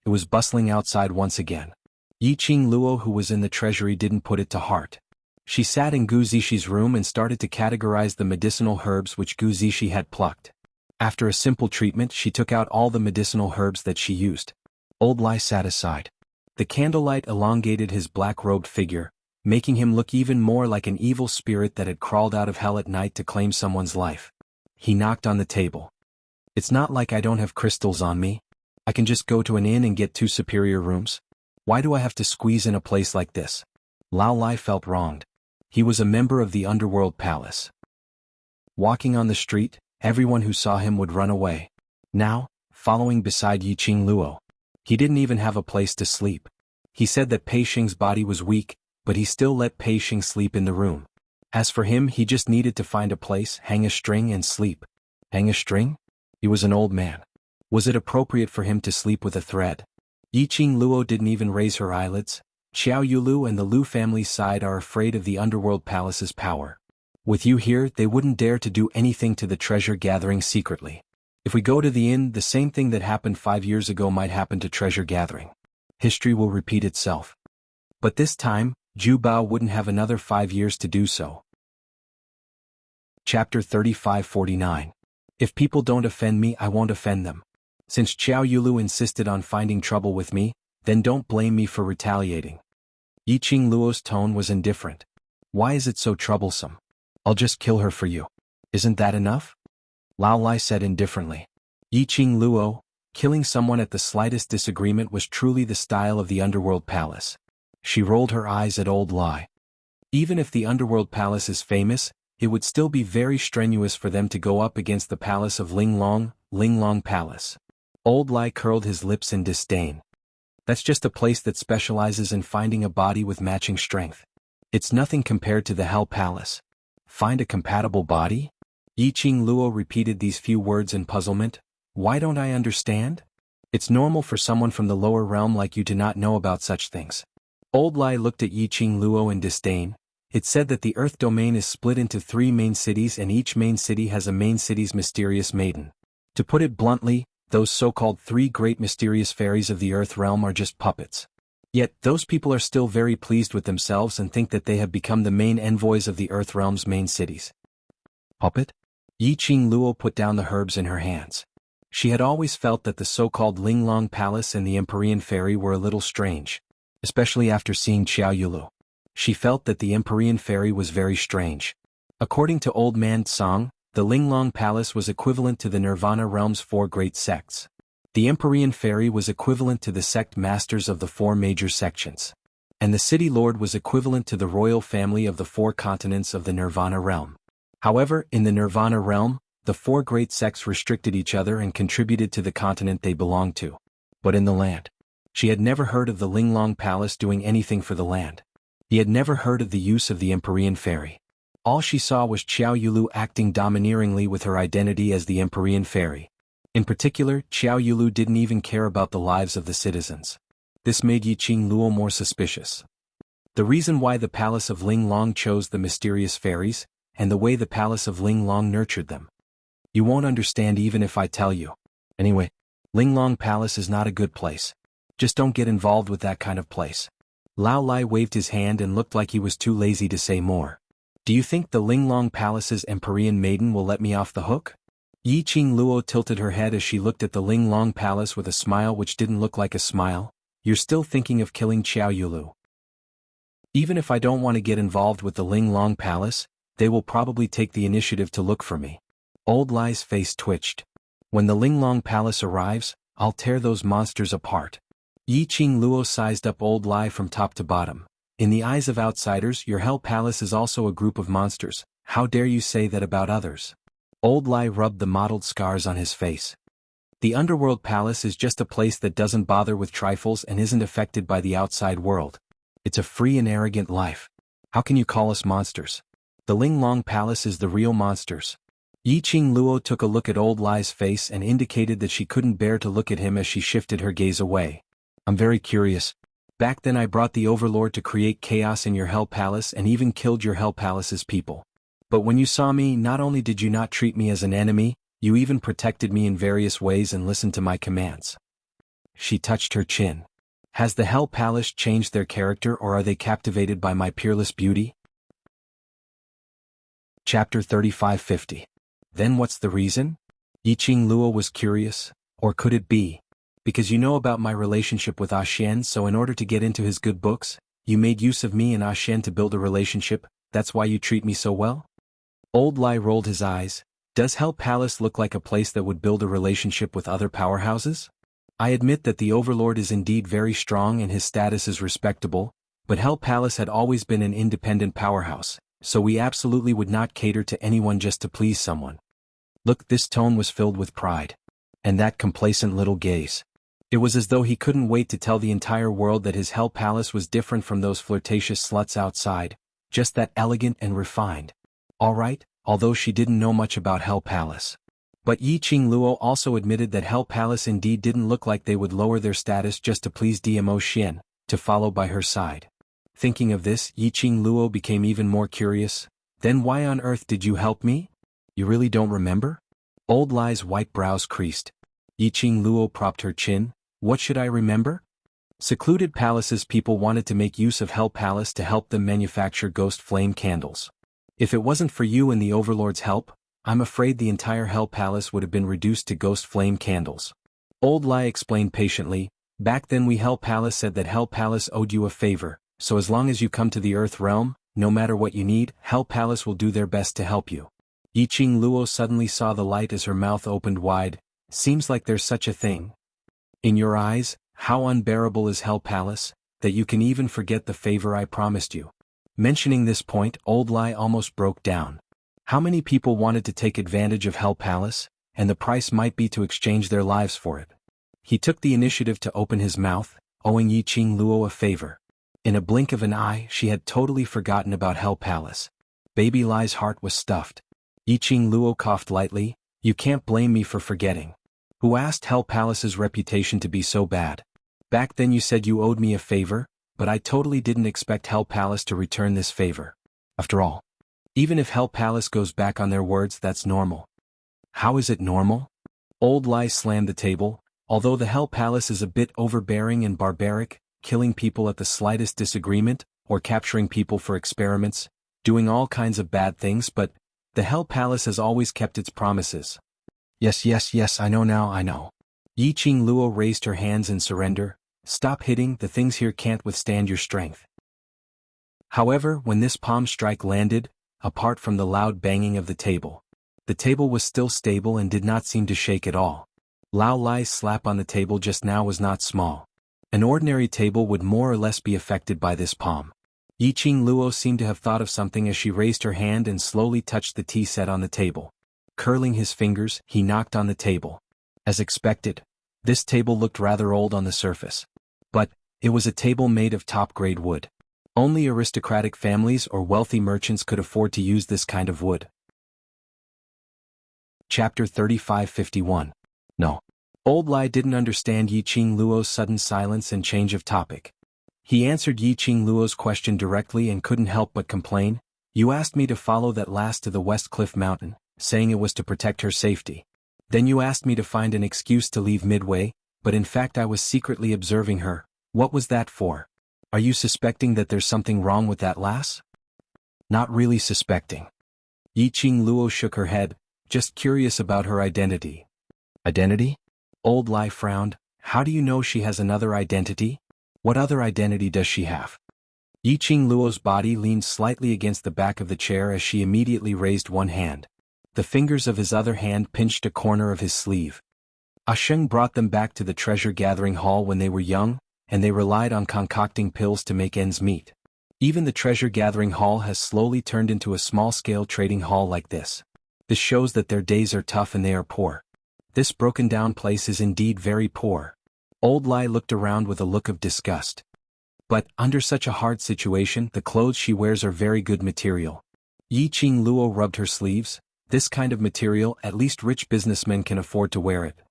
It was bustling outside once again. Yi Qingluo, who was in the treasury, didn't put it to heart. She sat in Gu Zixi room and started to categorize the medicinal herbs which Gu Zixi had plucked. After a simple treatment, she took out all the medicinal herbs that she used. Old Lai sat aside. The candlelight elongated his black-robed figure, making him look even more like an evil spirit that had crawled out of hell at night to claim someone's life. He knocked on the table. It's not like I don't have crystals on me. I can just go to an inn and get 2 superior rooms. Why do I have to squeeze in a place like this? Lao Lai felt wronged. He was a member of the underworld palace. Walking on the street, everyone who saw him would run away. Now, following beside Yi Qingluo. He didn't even have a place to sleep. He said that Pei Xing's body was weak, but he still let Pei Xing sleep in the room. As for him, he just needed to find a place, hang a string and sleep. Hang a string? He was an old man. Was it appropriate for him to sleep with a thread? Yi Qingluo didn't even raise her eyelids. Xiao Yulu and the Lu family's side are afraid of the underworld palace's power. With you here, they wouldn't dare to do anything to the treasure gathering secretly. If we go to the inn, the same thing that happened 5 years ago might happen to treasure gathering. History will repeat itself. But this time, Zhu Bao wouldn't have another 5 years to do so. Chapter 3549. If people don't offend me, I won't offend them. Since Xiao Yulu insisted on finding trouble with me, then don't blame me for retaliating. Yi Qingluo's tone was indifferent. Why is it so troublesome? I'll just kill her for you. Isn't that enough? Lao Lai said indifferently. Yi Qingluo, killing someone at the slightest disagreement was truly the style of the underworld palace. She rolled her eyes at Old Lai. Even if the underworld palace is famous, it would still be very strenuous for them to go up against the palace of Linglong Palace. Old Lai curled his lips in disdain. That's just a place that specializes in finding a body with matching strength. It's nothing compared to the Hell Palace. Find a compatible body? Yi Qingluo repeated these few words in puzzlement. Why don't I understand? It's normal for someone from the lower realm like you to not know about such things. Old Lai looked at Yi Qingluo in disdain. It said that the Earth domain is split into 3 main cities and each main city has a main city's mysterious maiden. To put it bluntly, those so-called 3 great mysterious fairies of the Earth realm are just puppets. Yet, those people are still very pleased with themselves and think that they have become the main envoys of the Earth realm's main cities. Puppet? Yi Qingluo put down the herbs in her hands. She had always felt that the so-called Linglong Palace and the Empyrean Fairy were a little strange, especially after seeing Xiao Yulu. She felt that the Empyrean Fairy was very strange. According to Old Man Tsang, the Linglong Palace was equivalent to the Nirvana realm's 4 great sects. The Empyrean Fairy was equivalent to the sect masters of the 4 major sections. And the City Lord was equivalent to the royal family of the 4 continents of the Nirvana realm. However, in the Nirvana realm, the 4 great sects restricted each other and contributed to the continent they belonged to. But in the land, she had never heard of the Linglong Palace doing anything for the land. He had never heard of the use of the Empyrean Fairy. All she saw was Xiao Yulu acting domineeringly with her identity as the Empyrean Fairy. In particular, Xiao Yulu didn't even care about the lives of the citizens. This made Yi Qingluo more suspicious. The reason why the Palace of Linglong chose the mysterious fairies, and the way the Palace of Linglong nurtured them. You won't understand even if I tell you. Anyway, Linglong Palace is not a good place. Just don't get involved with that kind of place. Lao Lai waved his hand and looked like he was too lazy to say more. Do you think the Linglong Palace's Empyrean maiden will let me off the hook? Yiqing Luo tilted her head as she looked at the Ling Long Palace with a smile which didn't look like a smile. You're still thinking of killing Qiao Yulu. Even if I don't want to get involved with the Ling Long Palace, they will probably take the initiative to look for me. Old Lai's face twitched. When the Ling Long Palace arrives, I'll tear those monsters apart. Yiqing Luo sized up Old Lai from top to bottom. In the eyes of outsiders, your Hell Palace is also a group of monsters. How dare you say that about others? Old Lai rubbed the mottled scars on his face. The Underworld Palace is just a place that doesn't bother with trifles and isn't affected by the outside world. It's a free and arrogant life. How can you call us monsters? The Ling Long Palace is the real monsters. Yiqing Luo took a look at Old Lai's face and indicated that she couldn't bear to look at him as she shifted her gaze away. I'm very curious. Back then I brought the Overlord to create chaos in your Hell Palace and even killed your Hell Palace's people. But when you saw me, not only did you not treat me as an enemy, you even protected me in various ways and listened to my commands. She touched her chin. Has the Hell Palace changed their character or are they captivated by my peerless beauty? Chapter 3550. Then what's the reason? Yiqing Luo was curious. Or could it be? Because you know about my relationship with Xian, so in order to get into his good books, you made use of me and Xian to build a relationship, that's why you treat me so well? Old Lai rolled his eyes. Does Hell Palace look like a place that would build a relationship with other powerhouses? I admit that the Overlord is indeed very strong and his status is respectable, but Hell Palace had always been an independent powerhouse, so we absolutely would not cater to anyone just to please someone. Look, this tone was filled with pride. And that complacent little gaze. It was as though he couldn't wait to tell the entire world that his Hell Palace was different from those flirtatious sluts outside, just that elegant and refined. Alright, although she didn't know much about Hell Palace. But Yiqing Luo also admitted that Hell Palace indeed didn't look like they would lower their status just to please DMO Xian, to follow by her side. Thinking of this, Yiqing Luo became even more curious. Then why on earth did you help me? You really don't remember? Old Lai's white brows creased. Yiqing Luo propped her chin. What should I remember? Secluded Palace's people wanted to make use of Hell Palace to help them manufacture ghost flame candles. If it wasn't for you and the Overlord's help, I'm afraid the entire Hell Palace would have been reduced to ghost flame candles. Old Lai explained patiently, back then we Hell Palace said that Hell Palace owed you a favor, so as long as you come to the Earth Realm, no matter what you need, Hell Palace will do their best to help you. Yiqing Luo suddenly saw the light as her mouth opened wide. Seems like there's such a thing. In your eyes, how unbearable is Hell Palace, that you can even forget the favor I promised you. Mentioning this point, Old Lai almost broke down. How many people wanted to take advantage of Hell Palace, and the price might be to exchange their lives for it. He took the initiative to open his mouth, owing Yiqing Luo a favor. In a blink of an eye, she had totally forgotten about Hell Palace. Baby Lai's heart was stuffed. Yiqing Luo coughed lightly. You can't blame me for forgetting. Who asked Hell Palace's reputation to be so bad? Back then you said you owed me a favor, but I totally didn't expect Hell Palace to return this favor. After all, even if Hell Palace goes back on their words, that's normal. How is it normal? Old Lai slammed the table. Although the Hell Palace is a bit overbearing and barbaric, killing people at the slightest disagreement, or capturing people for experiments, doing all kinds of bad things, but the Hell Palace has always kept its promises. Yes, I know now, I know. Yiqing Luo raised her hands in surrender. Stop hitting, the things here can't withstand your strength. However, when this palm strike landed, apart from the loud banging of the table was still stable and did not seem to shake at all. Lao Lai's slap on the table just now was not small. An ordinary table would more or less be affected by this palm. Yiqing Luo seemed to have thought of something as she raised her hand and slowly touched the tea set on the table. Curling his fingers, he knocked on the table. As expected, this table looked rather old on the surface. But it was a table made of top-grade wood. Only aristocratic families or wealthy merchants could afford to use this kind of wood. Chapter 3551. No. Old Lai didn't understand Yiqing Luo's sudden silence and change of topic. He answered Yiqing Luo's question directly and couldn't help but complain. You asked me to follow that lass to the West Cliff Mountain, saying it was to protect her safety. Then you asked me to find an excuse to leave midway, but in fact I was secretly observing her. What was that for? Are you suspecting that there's something wrong with that lass? Not really suspecting. Yiqing Luo shook her head. just curious about her identity. Identity? Old Lai frowned. How do you know she has another identity? What other identity does she have? Yiqing Luo's body leaned slightly against the back of the chair as she immediately raised one hand. The fingers of his other hand pinched a corner of his sleeve. Sheng brought them back to the treasure-gathering hall when they were young, and they relied on concocting pills to make ends meet. Even the treasure-gathering hall has slowly turned into a small-scale trading hall like this. This shows that their days are tough and they are poor. This broken-down place is indeed very poor. Old Lai looked around with a look of disgust. But, under such a hard situation, the clothes she wears are very good material. Yiqing Luo rubbed her sleeves. This kind of material, at least rich businessmen can afford to wear it.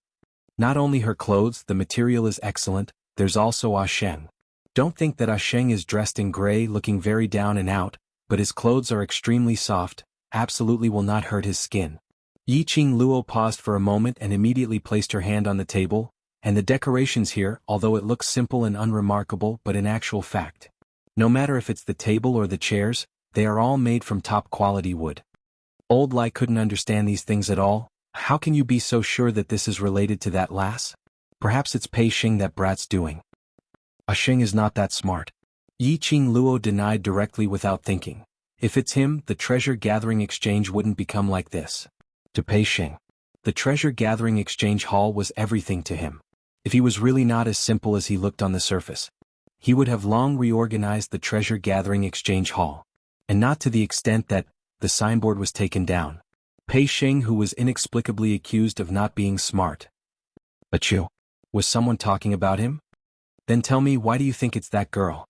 Not only her clothes, the material is excellent, there's also Sheng. Don't think that Sheng is dressed in gray looking very down and out, but his clothes are extremely soft, absolutely will not hurt his skin. Yiqing Luo paused for a moment and immediately placed her hand on the table, and the decorations here, although it looks simple and unremarkable, but in actual fact, no matter if it's the table or the chairs, they are all made from top-quality wood. Old Lai couldn't understand these things at all. How can you be so sure that this is related to that lass? Perhaps it's Pei Xing that brat's doing. Sheng is not that smart. Yiqing Luo denied directly without thinking. If it's him, the treasure-gathering exchange wouldn't become like this. To Pei Xing, the treasure-gathering exchange hall was everything to him. If he was really not as simple as he looked on the surface, he would have long reorganized the treasure-gathering exchange hall. And not to the extent that the signboard was taken down. Pei Xing, who was inexplicably accused of not being smart. Achoo. Was someone talking about him? Then tell me, why do you think it's that girl?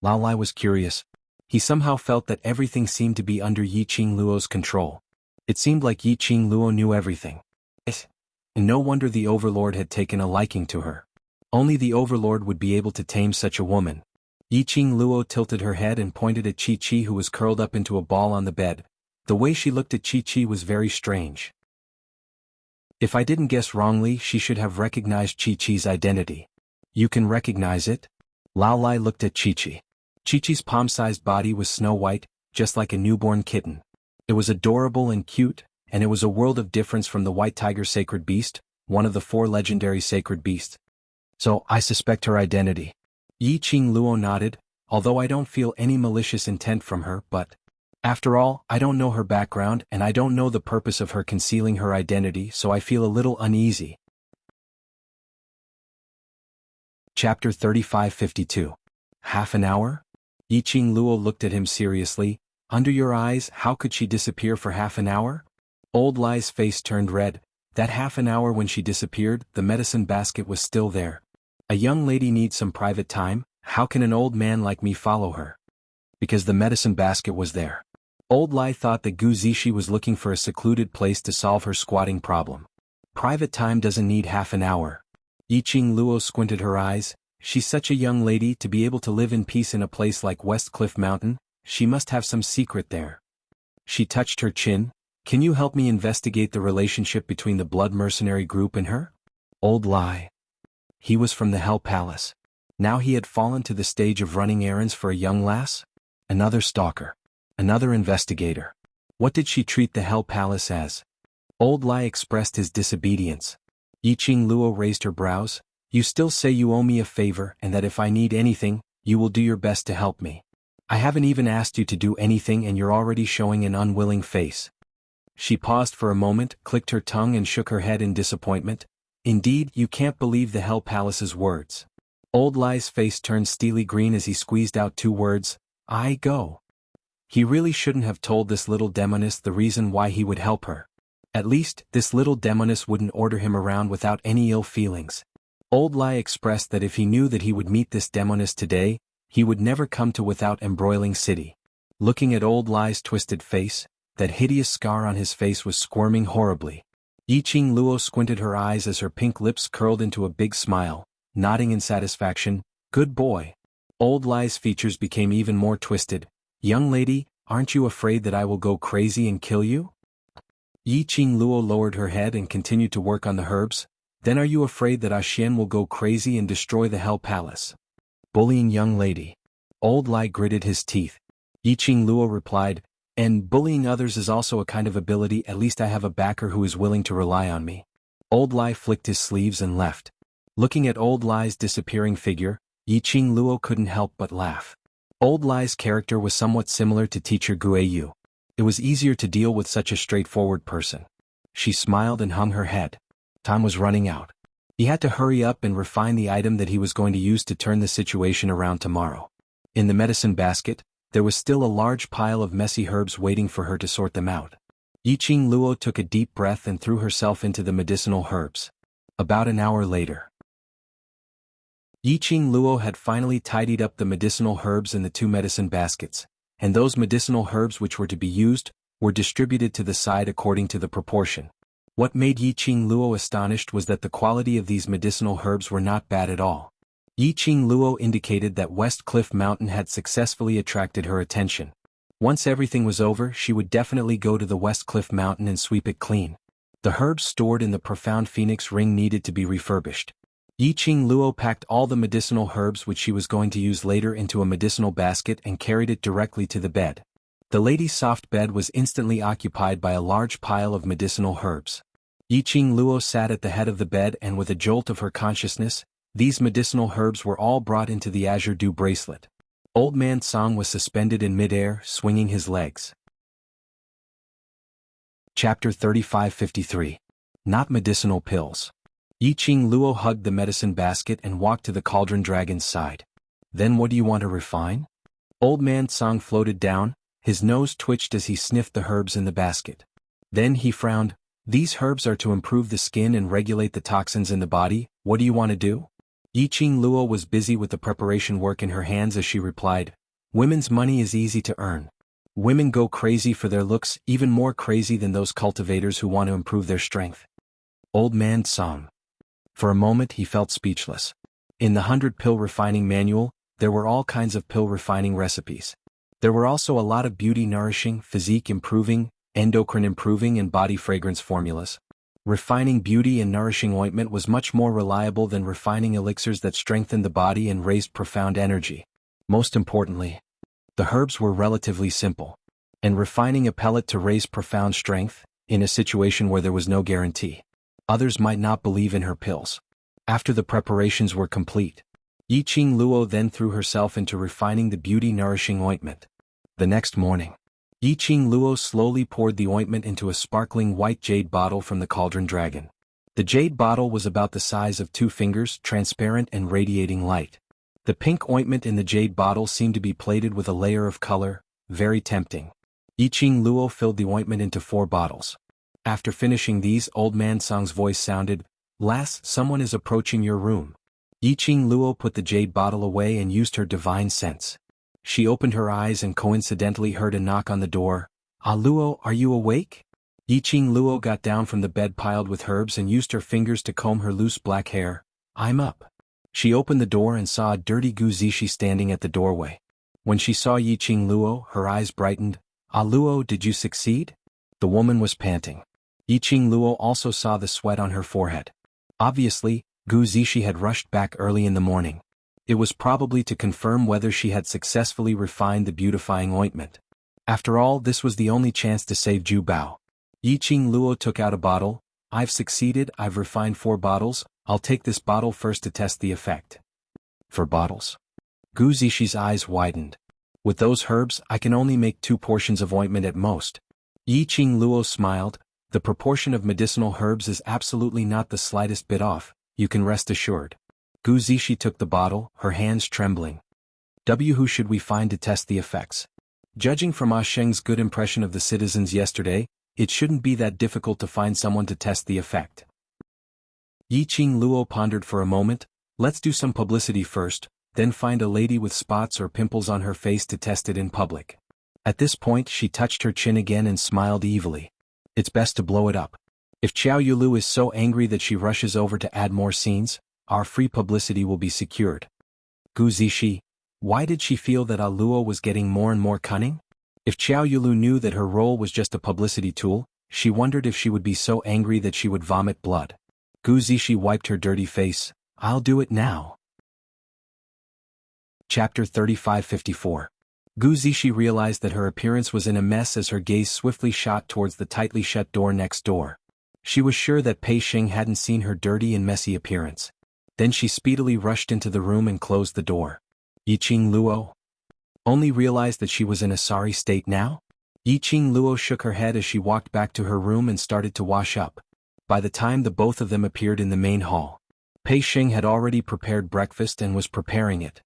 Lao Lai was curious. He somehow felt that everything seemed to be under Yiqing Luo's control. It seemed like Yiqing Luo knew everything. And no wonder the Overlord had taken a liking to her. Only the Overlord would be able to tame such a woman. Yiqing Luo tilted her head and pointed at Chi-Chi, who was curled up into a ball on the bed. The way she looked at Chi-Chi was very strange. If I didn't guess wrongly, she should have recognized Chi-Chi's identity. You can recognize it? Lao Lai looked at Chi-Chi. Chi-Chi's palm-sized body was snow-white, just like a newborn kitten. It was adorable and cute, and it was a world of difference from the white tiger sacred beast, one of the 4 legendary sacred beasts. So, I suspect her identity. Yiqing Luo nodded, although I don't feel any malicious intent from her, but after all, I don't know her background and I don't know the purpose of her concealing her identity, so I feel a little uneasy. Chapter 3552. Half an hour? Yiqing Luo looked at him seriously. Under your eyes, how could she disappear for half an hour? Old Lai's face turned red. That half an hour when she disappeared, the medicine basket was still there. A young lady needs some private time. How can an old man like me follow her? Because the medicine basket was there. Old Lai thought that Gu Zishi was looking for a secluded place to solve her squatting problem. Private time doesn't need half an hour. Yiqing Luo squinted her eyes. She's such a young lady, to be able to live in peace in a place like West Cliff Mountain. She must have some secret there. She touched her chin. Can you help me investigate the relationship between the blood mercenary group and her? Old Lai. He was from the Hell Palace. Now he had fallen to the stage of running errands for a young lass? Another stalker. Another investigator. What did she treat the Hell Palace as? Old Lai expressed his disobedience. Yiqing Luo raised her brows. You still say you owe me a favor and that if I need anything, you will do your best to help me. I haven't even asked you to do anything and you're already showing an unwilling face. She paused for a moment, clicked her tongue and shook her head in disappointment. Indeed, you can't believe the Hell Palace's words. Old Lai's face turned steely green as he squeezed out 2 words. I go. He really shouldn't have told this little demoness the reason why he would help her. At least, this little demoness wouldn't order him around without any ill feelings. Old Lai expressed that if he knew that he would meet this demoness today, he would never come to Without Embroiling City. Looking at Old Lai's twisted face, that hideous scar on his face was squirming horribly. Yiqing Luo squinted her eyes as her pink lips curled into a big smile, nodding in satisfaction. Good boy. Old Lai's features became even more twisted. Young lady, aren't you afraid that I will go crazy and kill you? Yiqing Luo lowered her head and continued to work on the herbs. Then are you afraid that Xian will go crazy and destroy the Hell Palace? Bullying young lady. Old Lai gritted his teeth. Yiqing Luo replied, And bullying others is also a kind of ability. At least I have a backer who is willing to rely on me. Old Lai flicked his sleeves and left. Looking at Old Lai's disappearing figure, Yiqing Luo couldn't help but laugh. Old Lai's character was somewhat similar to teacher Guiyu. It was easier to deal with such a straightforward person. She smiled and hung her head. Time was running out. He had to hurry up and refine the item that he was going to use to turn the situation around tomorrow. In the medicine basket, there was still a large pile of messy herbs waiting for her to sort them out. Yiqing Luo took a deep breath and threw herself into the medicinal herbs. About an hour later, Yiqing Luo had finally tidied up the medicinal herbs in the 2 medicine baskets, and those medicinal herbs which were to be used were distributed to the side according to the proportion. What made Yiqing Luo astonished was that the quality of these medicinal herbs were not bad at all. Yiqing Luo indicated that West Cliff Mountain had successfully attracted her attention. Once everything was over, she would definitely go to the West Cliff Mountain and sweep it clean. The herbs stored in the profound phoenix ring needed to be refurbished. Yiqing Luo packed all the medicinal herbs which she was going to use later into a medicinal basket and carried it directly to the bed. The lady's soft bed was instantly occupied by a large pile of medicinal herbs. Yiqing Luo sat at the head of the bed, and with a jolt of her consciousness, these medicinal herbs were all brought into the azure dew bracelet. Old Man Song was suspended in midair, swinging his legs. Chapter 3553. Not Medicinal Pills. Yiqing Luo hugged the medicine basket and walked to the cauldron dragon's side. Then what do you want to refine? Old Man Song floated down, his nose twitched as he sniffed the herbs in the basket. Then he frowned. These herbs are to improve the skin and regulate the toxins in the body. What do you want to do? Yiqing Luo was busy with the preparation work in her hands as she replied, women's money is easy to earn. Women go crazy for their looks, even more crazy than those cultivators who want to improve their strength. Old Man Song. For a moment he felt speechless. In the 100-pill refining manual, there were all kinds of pill refining recipes. There were also a lot of beauty-nourishing, physique-improving, endocrine-improving and body fragrance formulas. Refining beauty and nourishing ointment was much more reliable than refining elixirs that strengthened the body and raised profound energy. Most importantly, the herbs were relatively simple. And refining a pellet to raise profound strength, in a situation where there was no guarantee. Others might not believe in her pills. After the preparations were complete, Yiqing Luo then threw herself into refining the beauty-nourishing ointment. The next morning, Yiqing Luo slowly poured the ointment into a sparkling white jade bottle from the cauldron dragon. The jade bottle was about the size of 2 fingers, transparent and radiating light. The pink ointment in the jade bottle seemed to be plated with a layer of color, very tempting. Yiqing Luo filled the ointment into 4 bottles. After finishing these, Old Man Song's voice sounded, "Lass, someone is approaching your room." Yiqing Luo put the jade bottle away and used her divine sense. She opened her eyes and coincidentally heard a knock on the door. "Ah Luo, are you awake?" Yiqing Luo got down from the bed piled with herbs and used her fingers to comb her loose black hair. "I'm up." She opened the door and saw a dirty Gu Zishi standing at the doorway. When she saw Yiqing Luo, her eyes brightened. "Ah Luo, did you succeed?" The woman was panting. Yiqing Luo also saw the sweat on her forehead. Obviously, Gu Zishi had rushed back early in the morning. It was probably to confirm whether she had successfully refined the beautifying ointment. After all, this was the only chance to save Ju Bao. Yiqing Luo took out a bottle. "I've succeeded, I've refined 4 bottles, I'll take this bottle first to test the effect." "For bottles?" Gu Zishi's eyes widened. "With those herbs, I can only make 2 portions of ointment at most." Yiqing Luo smiled. "The proportion of medicinal herbs is absolutely not the slightest bit off, you can rest assured." Gu Zishi took the bottle, her hands trembling. Who should we find to test the effects? Judging from Ah Sheng's good impression of the citizens yesterday, it shouldn't be that difficult to find someone to test the effect. Yiqing Luo pondered for a moment. "Let's do some publicity first, then find a lady with spots or pimples on her face to test it in public." At this point she touched her chin again and smiled evilly. "It's best to blow it up. If Xiao Yulu is so angry that she rushes over to add more scenes, our free publicity will be secured." Gu Zishi, why did she feel that Ah Luo was getting more and more cunning? If Xiao Yulu knew that her role was just a publicity tool, she wondered if she would be so angry that she would vomit blood. Gu Zishi wiped her dirty face. "I'll do it now." Chapter 3554. Gu Zixi realized that her appearance was in a mess as her gaze swiftly shot towards the tightly shut door next door. She was sure that Pei Xing hadn't seen her dirty and messy appearance. Then she speedily rushed into the room and closed the door. Yiqing Luo only realized that she was in a sorry state now? Yiqing Luo shook her head as she walked back to her room and started to wash up. By the time the both of them appeared in the main hall, Pei Xing had already prepared breakfast and was preparing it.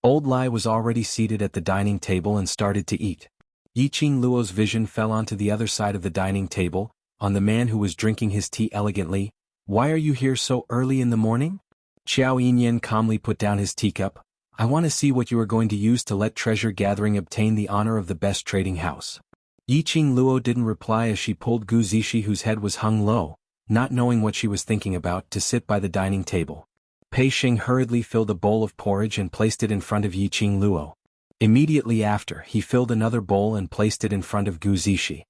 Old Lai was already seated at the dining table and started to eat. Yiqing Luo's vision fell onto the other side of the dining table, on the man who was drinking his tea elegantly. "Why are you here so early in the morning?" Xiao Yinyan calmly put down his teacup. "I want to see what you are going to use to let treasure gathering obtain the honor of the best trading house." Yiqing Luo didn't reply as she pulled Gu Zixi, whose head was hung low, not knowing what she was thinking about, to sit by the dining table. Pei Xing hurriedly filled a bowl of porridge and placed it in front of Yiqing Luo. Immediately after, he filled another bowl and placed it in front of Gu Zixi.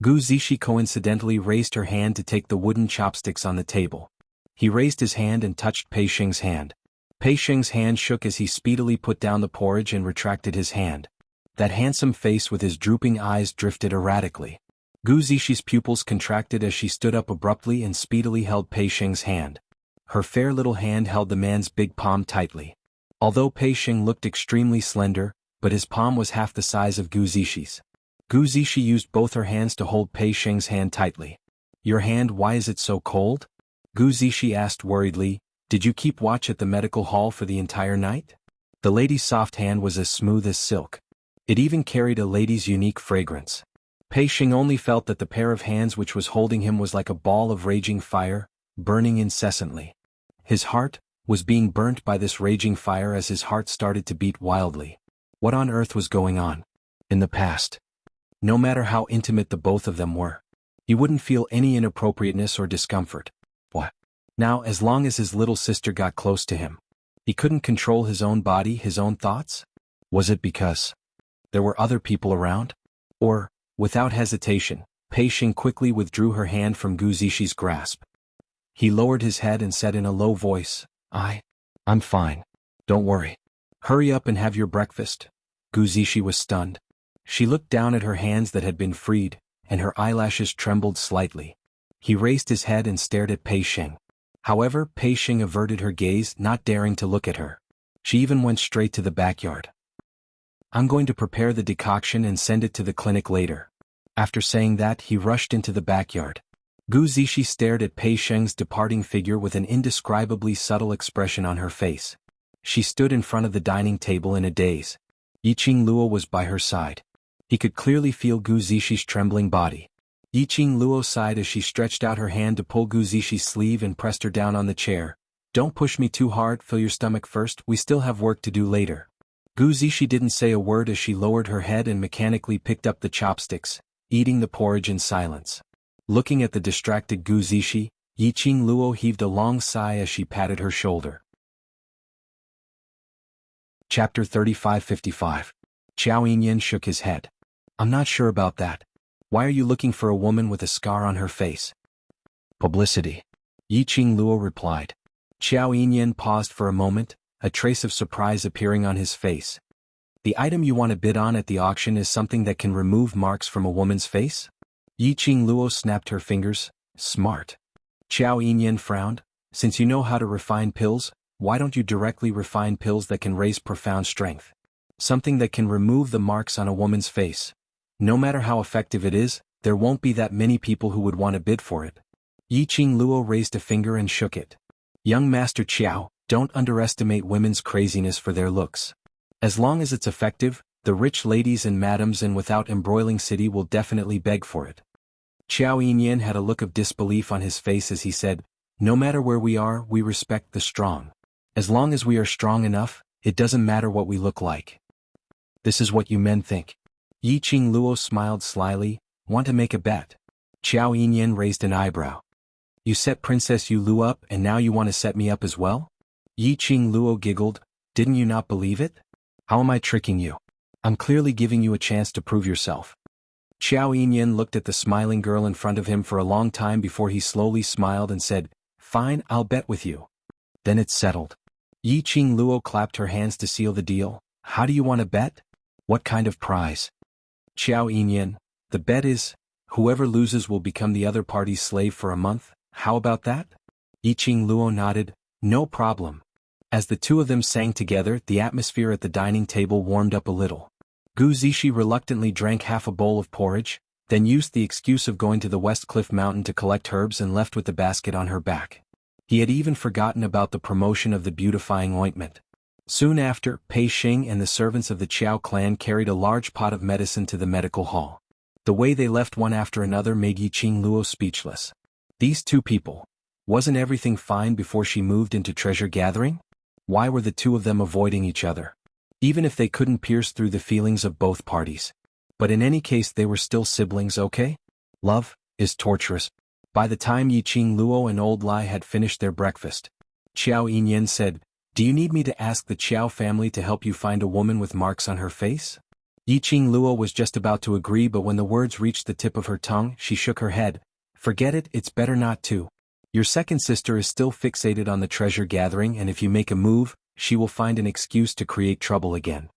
Gu Zixi coincidentally raised her hand to take the wooden chopsticks on the table. He raised his hand and touched Pei Xing's hand. Pei Xing's hand shook as he speedily put down the porridge and retracted his hand. That handsome face with his drooping eyes drifted erratically. Gu Zixi's pupils contracted as she stood up abruptly and speedily held Pei Xing's hand. Her fair little hand held the man's big palm tightly. Although Pei Xing looked extremely slender, but his palm was half the size of Gu Zixi's. Gu Zixi used both her hands to hold Pei Xing's hand tightly. "Your hand, why is it so cold?" Gu Zixi asked worriedly. "Did you keep watch at the medical hall for the entire night?" The lady's soft hand was as smooth as silk. It even carried a lady's unique fragrance. Pei Xing only felt that the pair of hands which was holding him was like a ball of raging fire, burning incessantly. His heart was being burnt by this raging fire as his heart started to beat wildly. What on earth was going on? In the past, no matter how intimate the both of them were, he wouldn't feel any inappropriateness or discomfort. What? Now, as long as his little sister got close to him, he couldn't control his own body, his own thoughts? Was it because there were other people around? Or, without hesitation, Pei Xing quickly withdrew her hand from Gu Zixi's grasp. He lowered his head and said in a low voice, I'm fine. Don't worry. Hurry up and have your breakfast." Gu Zixi was stunned. She looked down at her hands that had been freed, and her eyelashes trembled slightly. He raised his head and stared at Pei Xing. However, Pei Xing averted her gaze, not daring to look at her. She even went straight to the backyard. "I'm going to prepare the decoction and send it to the clinic later." After saying that, he rushed into the backyard. Gu Zixi stared at Pei Xing's departing figure with an indescribably subtle expression on her face. She stood in front of the dining table in a daze. Yiqing Luo was by her side. He could clearly feel Gu Zixi's trembling body. Yiqing Luo sighed as she stretched out her hand to pull Gu Zixi's sleeve and pressed her down on the chair. "Don't push me too hard, fill your stomach first, we still have work to do later." Gu Zixi didn't say a word as she lowered her head and mechanically picked up the chopsticks, eating the porridge in silence. Looking at the distracted Gu Zixi, Yiqing Luo heaved a long sigh as she patted her shoulder. Chapter 3555. Xiao Yinyan shook his head. "I'm not sure about that. Why are you looking for a woman with a scar on her face?" "Publicity," Yiqing Luo replied. Xiao Yinyan paused for a moment, a trace of surprise appearing on his face. "The item you want to bid on at the auction is something that can remove marks from a woman's face?" Yiqing Luo snapped her fingers. "Smart." Xiao Yinyan frowned. "Since you know how to refine pills, why don't you directly refine pills that can raise profound strength? Something that can remove the marks on a woman's face. No matter how effective it is, there won't be that many people who would want to bid for it." Yiqing Luo raised a finger and shook it. "Young Master Qiao, don't underestimate women's craziness for their looks. As long as it's effective, the rich ladies and madams and without embroiling city will definitely beg for it." Xiao Yinyan had a look of disbelief on his face as he said, "No matter where we are, we respect the strong. As long as we are strong enough, it doesn't matter what we look like." "This is what you men think." Yiqing Luo smiled slyly. "Want to make a bet?" Xiao Yinyan raised an eyebrow. "You set Princess Yu Lu up and now you want to set me up as well?" Yiqing Luo giggled. "Didn't you not believe it? How am I tricking you? I'm clearly giving you a chance to prove yourself." Xiao Yinyan looked at the smiling girl in front of him for a long time before he slowly smiled and said, "Fine, I'll bet with you." "Then it's settled." Yiqing Luo clapped her hands to seal the deal. "How do you want to bet?" What kind of prize? Xiaoyan, the bet is, whoever loses will become the other party's slave for a month. How about that? Yiqing Luo nodded, no problem. As the two of them sang together, the atmosphere at the dining table warmed up a little. Gu Zishi reluctantly drank half a bowl of porridge, then used the excuse of going to the West Cliff Mountain to collect herbs and left with the basket on her back. He had even forgotten about the promotion of the beautifying ointment. Soon after, Pei Xing and the servants of the Qiao clan carried a large pot of medicine to the medical hall. The way they left one after another made Yiqing Luo speechless. These two people. Wasn't everything fine before she moved into treasure gathering? Why were the two of them avoiding each other? Even if they couldn't pierce through the feelings of both parties. But in any case they were still siblings, okay? Love is torturous. By the time Yiqing Luo and Old Lai had finished their breakfast, Qiao Yinyan said, do you need me to ask the Qiao family to help you find a woman with marks on her face? Yiqing Luo was just about to agree, but when the words reached the tip of her tongue, she shook her head. Forget it, it's better not to. Your second sister is still fixated on the treasure gathering, and if you make a move, she will find an excuse to create trouble again.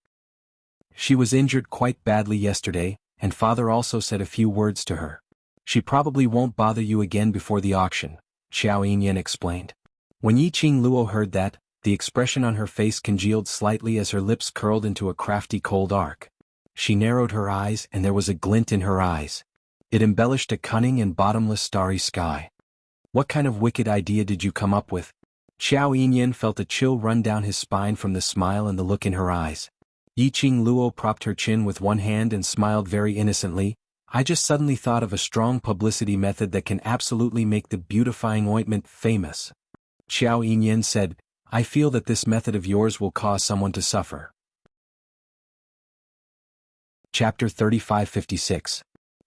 She was injured quite badly yesterday, and father also said a few words to her. She probably won't bother you again before the auction, Xiao Yinyan explained. When Yiqing Luo heard that, the expression on her face congealed slightly as her lips curled into a crafty cold arc. She narrowed her eyes and there was a glint in her eyes. It embellished a cunning and bottomless starry sky. What kind of wicked idea did you come up with? Xiao Yinyan felt a chill run down his spine from the smile and the look in her eyes. Yiqing Luo propped her chin with one hand and smiled very innocently. I just suddenly thought of a strong publicity method that can absolutely make the beautifying ointment famous. Xiao Yinyan said, I feel that this method of yours will cause someone to suffer. Chapter 3556.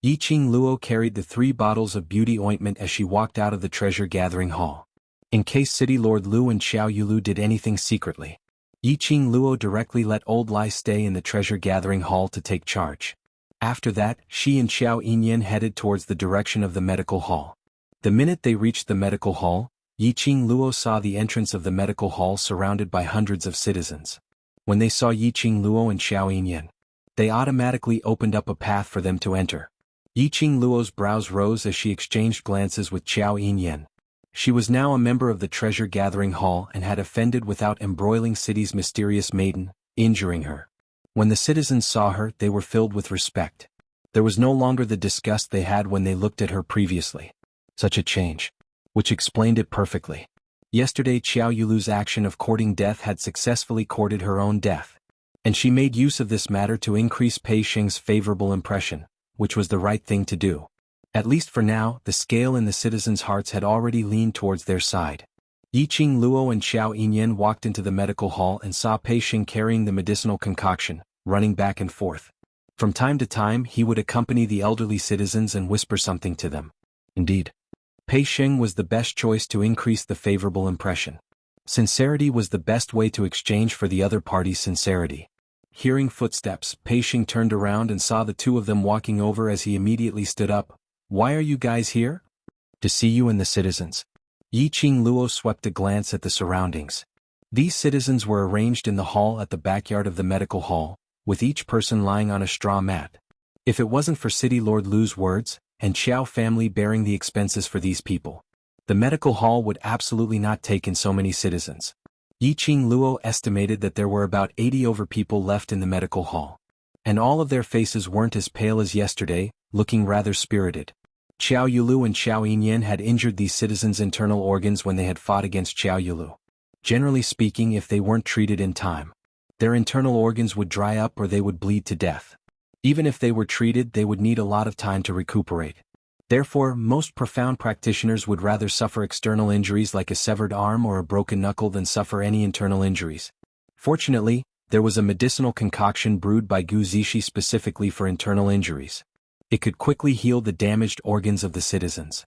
Yiqing Luo carried the 3 bottles of beauty ointment as she walked out of the treasure gathering hall. In case City Lord Lu and Xiao Yulu did anything secretly, Yiqing Luo directly let Old Lai stay in the treasure gathering hall to take charge. After that, she and Xiao Yinyan headed towards the direction of the medical hall. The minute they reached the medical hall, Yiqing Luo saw the entrance of the medical hall surrounded by hundreds of citizens. When they saw Yiqing Luo and Xiao Yinyan, they automatically opened up a path for them to enter. Yiqing Luo's brows rose as she exchanged glances with Xiao Yinyan. She was now a member of the treasure gathering hall and had offended without embroiling City's mysterious maiden, injuring her. When the citizens saw her, they were filled with respect. There was no longer the disgust they had when they looked at her previously. Such a change. Which explained it perfectly. Yesterday Xiao Yulu's action of courting death had successfully courted her own death. And she made use of this matter to increase Pei Xing's favorable impression, which was the right thing to do. At least for now, the scale in the citizens' hearts had already leaned towards their side. Yiqing Luo and Xiao Yinyan walked into the medical hall and saw Pei Xing carrying the medicinal concoction, running back and forth. From time to time he would accompany the elderly citizens and whisper something to them. Indeed, Pei Xing was the best choice to increase the favorable impression. Sincerity was the best way to exchange for the other party's sincerity. Hearing footsteps, Pei Xing turned around and saw the two of them walking over as he immediately stood up. Why are you guys here? To see you and the citizens. Yiqing Luo swept a glance at the surroundings. These citizens were arranged in the hall at the backyard of the medical hall, with each person lying on a straw mat. If it wasn't for City Lord Lu's words, and Qiao family bearing the expenses for these people, the medical hall would absolutely not take in so many citizens. Yiqing Luo estimated that there were about 80 over people left in the medical hall. And all of their faces weren't as pale as yesterday, looking rather spirited. Xiao Yulu and Xiao Yinyan had injured these citizens' internal organs when they had fought against Xiao Yulu. Generally speaking, if they weren't treated in time, their internal organs would dry up or they would bleed to death. Even if they were treated, they would need a lot of time to recuperate. Therefore, most profound practitioners would rather suffer external injuries like a severed arm or a broken knuckle than suffer any internal injuries. Fortunately, there was a medicinal concoction brewed by Gu Zishi specifically for internal injuries. It could quickly heal the damaged organs of the citizens.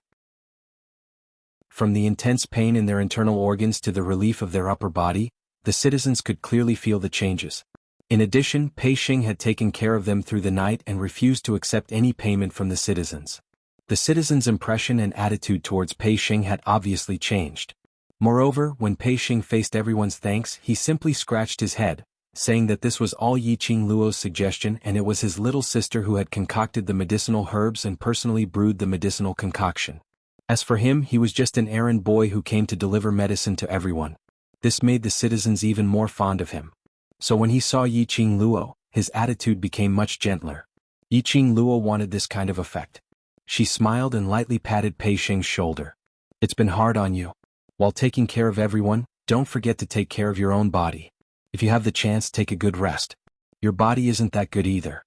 From the intense pain in their internal organs to the relief of their upper body, the citizens could clearly feel the changes. In addition, Pei Xing had taken care of them through the night and refused to accept any payment from the citizens. The citizens' impression and attitude towards Pei Xing had obviously changed. Moreover, when Pei Xing faced everyone's thanks, he simply scratched his head, saying that this was all Yiqing Luo's suggestion and it was his little sister who had concocted the medicinal herbs and personally brewed the medicinal concoction. As for him, he was just an errand boy who came to deliver medicine to everyone. This made the citizens even more fond of him. So when he saw Yiqing Luo, his attitude became much gentler. Yiqing Luo wanted this kind of effect. She smiled and lightly patted Pei Xing's shoulder. It's been hard on you. While taking care of everyone, don't forget to take care of your own body. If you have the chance, take a good rest. Your body isn't that good either.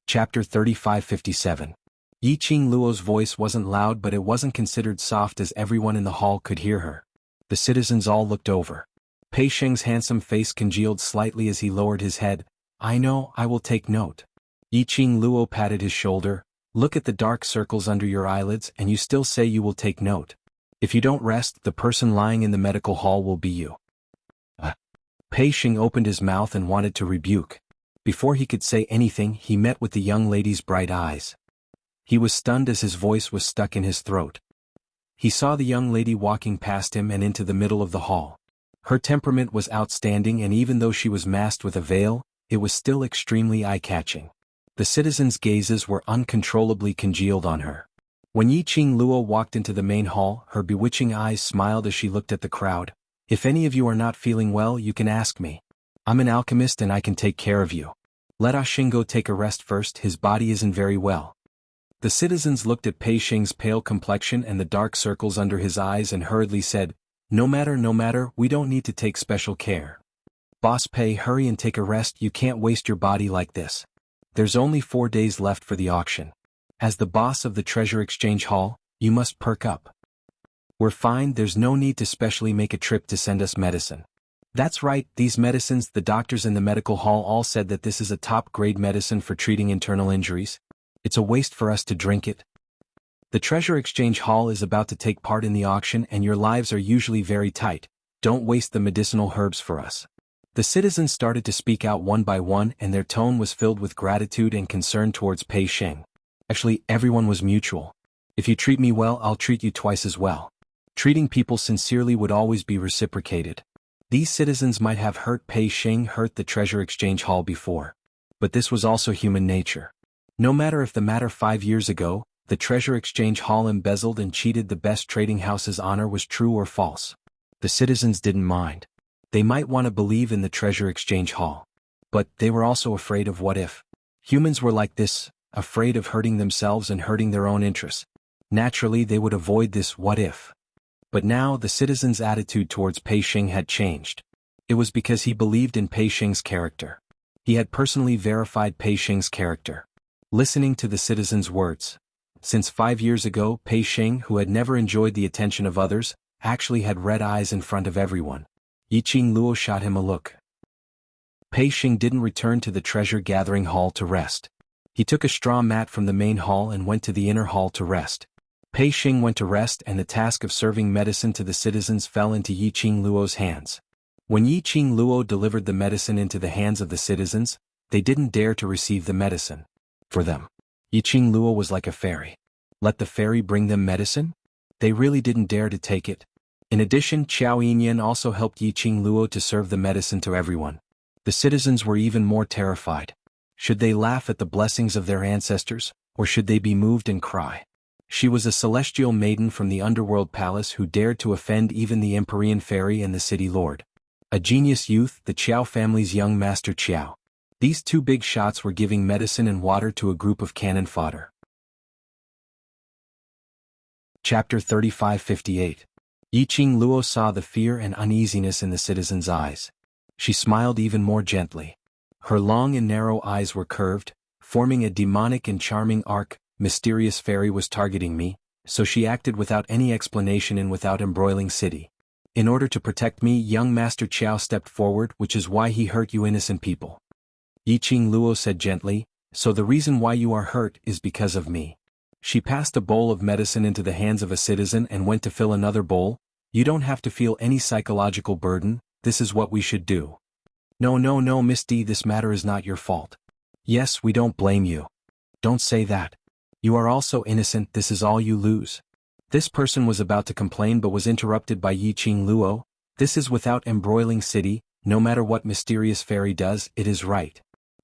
Chapter 3557. Yiqing Luo's voice wasn't loud, but it wasn't considered soft, as everyone in the hall could hear her. The citizens all looked over. Pei Xing's handsome face congealed slightly as he lowered his head. I know, I will take note. Yiqing Luo patted his shoulder. Look at the dark circles under your eyelids, and you still say you will take note. If you don't rest, the person lying in the medical hall will be you. Pei Xing opened his mouth and wanted to rebuke. Before he could say anything, he met with the young lady's bright eyes. He was stunned as his voice was stuck in his throat. He saw the young lady walking past him and into the middle of the hall. Her temperament was outstanding, and even though she was masked with a veil, it was still extremely eye-catching. The citizens' gazes were uncontrollably congealed on her. When Yiqing Luo walked into the main hall, her bewitching eyes smiled as she looked at the crowd. If any of you are not feeling well, you can ask me. I'm an alchemist and I can take care of you. Let Xingo take a rest first, his body isn't very well. The citizens looked at Pei Xing's pale complexion and the dark circles under his eyes and hurriedly said, No matter, we don't need to take special care. Boss Pei, hurry and take a rest, you can't waste your body like this. There's only 4 days left for the auction. As the boss of the treasure exchange hall, you must perk up. We're fine, there's no need to specially make a trip to send us medicine. That's right, these medicines, the doctors in the medical hall all said that this is a top-grade medicine for treating internal injuries. It's a waste for us to drink it. The treasure exchange hall is about to take part in the auction and your lives are usually very tight. Don't waste the medicinal herbs for us. The citizens started to speak out one by one, and their tone was filled with gratitude and concern towards Pei Xing. Actually, everyone was mutual. If you treat me well, I'll treat you twice as well. Treating people sincerely would always be reciprocated. These citizens might have hurt Pei Xing, hurt the treasure exchange hall before. But this was also human nature. No matter if the matter 5 years ago, the treasure exchange hall embezzled and cheated the best trading house's honor was true or false. The citizens didn't mind. They might want to believe in the treasure exchange hall. But they were also afraid of what if. Humans were like this, afraid of hurting themselves and hurting their own interests. Naturally, they would avoid this what if. But now the citizens' attitude towards Pei Xing had changed. It was because he believed in Pei Xing's character. He had personally verified Pei Xing's character. Listening to the citizens' words. Since 5 years ago, Pei Xing, who had never enjoyed the attention of others, actually had red eyes in front of everyone. Yiqing Luo shot him a look. Pei Xing didn't return to the treasure-gathering hall to rest. He took a straw mat from the main hall and went to the inner hall to rest. Pei Xing went to rest, and the task of serving medicine to the citizens fell into Yiqing Luo's hands. When Yiqing Luo delivered the medicine into the hands of the citizens, they didn't dare to receive the medicine. For them, Yiqing Luo was like a fairy. Let the fairy bring them medicine? They really didn't dare to take it. In addition, Xiaoyan also helped Yiqing Luo to serve the medicine to everyone. The citizens were even more terrified. Should they laugh at the blessings of their ancestors, or should they be moved and cry? She was a celestial maiden from the underworld palace who dared to offend even the Empyrean fairy and the city lord. A genius youth, the Qiao family's young master Qiao. These two big shots were giving medicine and water to a group of cannon fodder. Chapter 3558. Yiqing Luo saw the fear and uneasiness in the citizens' eyes. She smiled even more gently. Her long and narrow eyes were curved, forming a demonic and charming arc. Mysterious fairy was targeting me, so she acted without any explanation and without embroiling city. In order to protect me, young Master Qiao stepped forward, which is why he hurt you innocent people. Yiqing Luo said gently, so the reason why you are hurt is because of me. She passed a bowl of medicine into the hands of a citizen and went to fill another bowl. You don't have to feel any psychological burden, this is what we should do. No, Miss D, this matter is not your fault. Yes, we don't blame you. Don't say that. You are also innocent, this is all you lose. This person was about to complain but was interrupted by Yiqing Luo. This is without embroiling city, no matter what mysterious fairy does, it is right.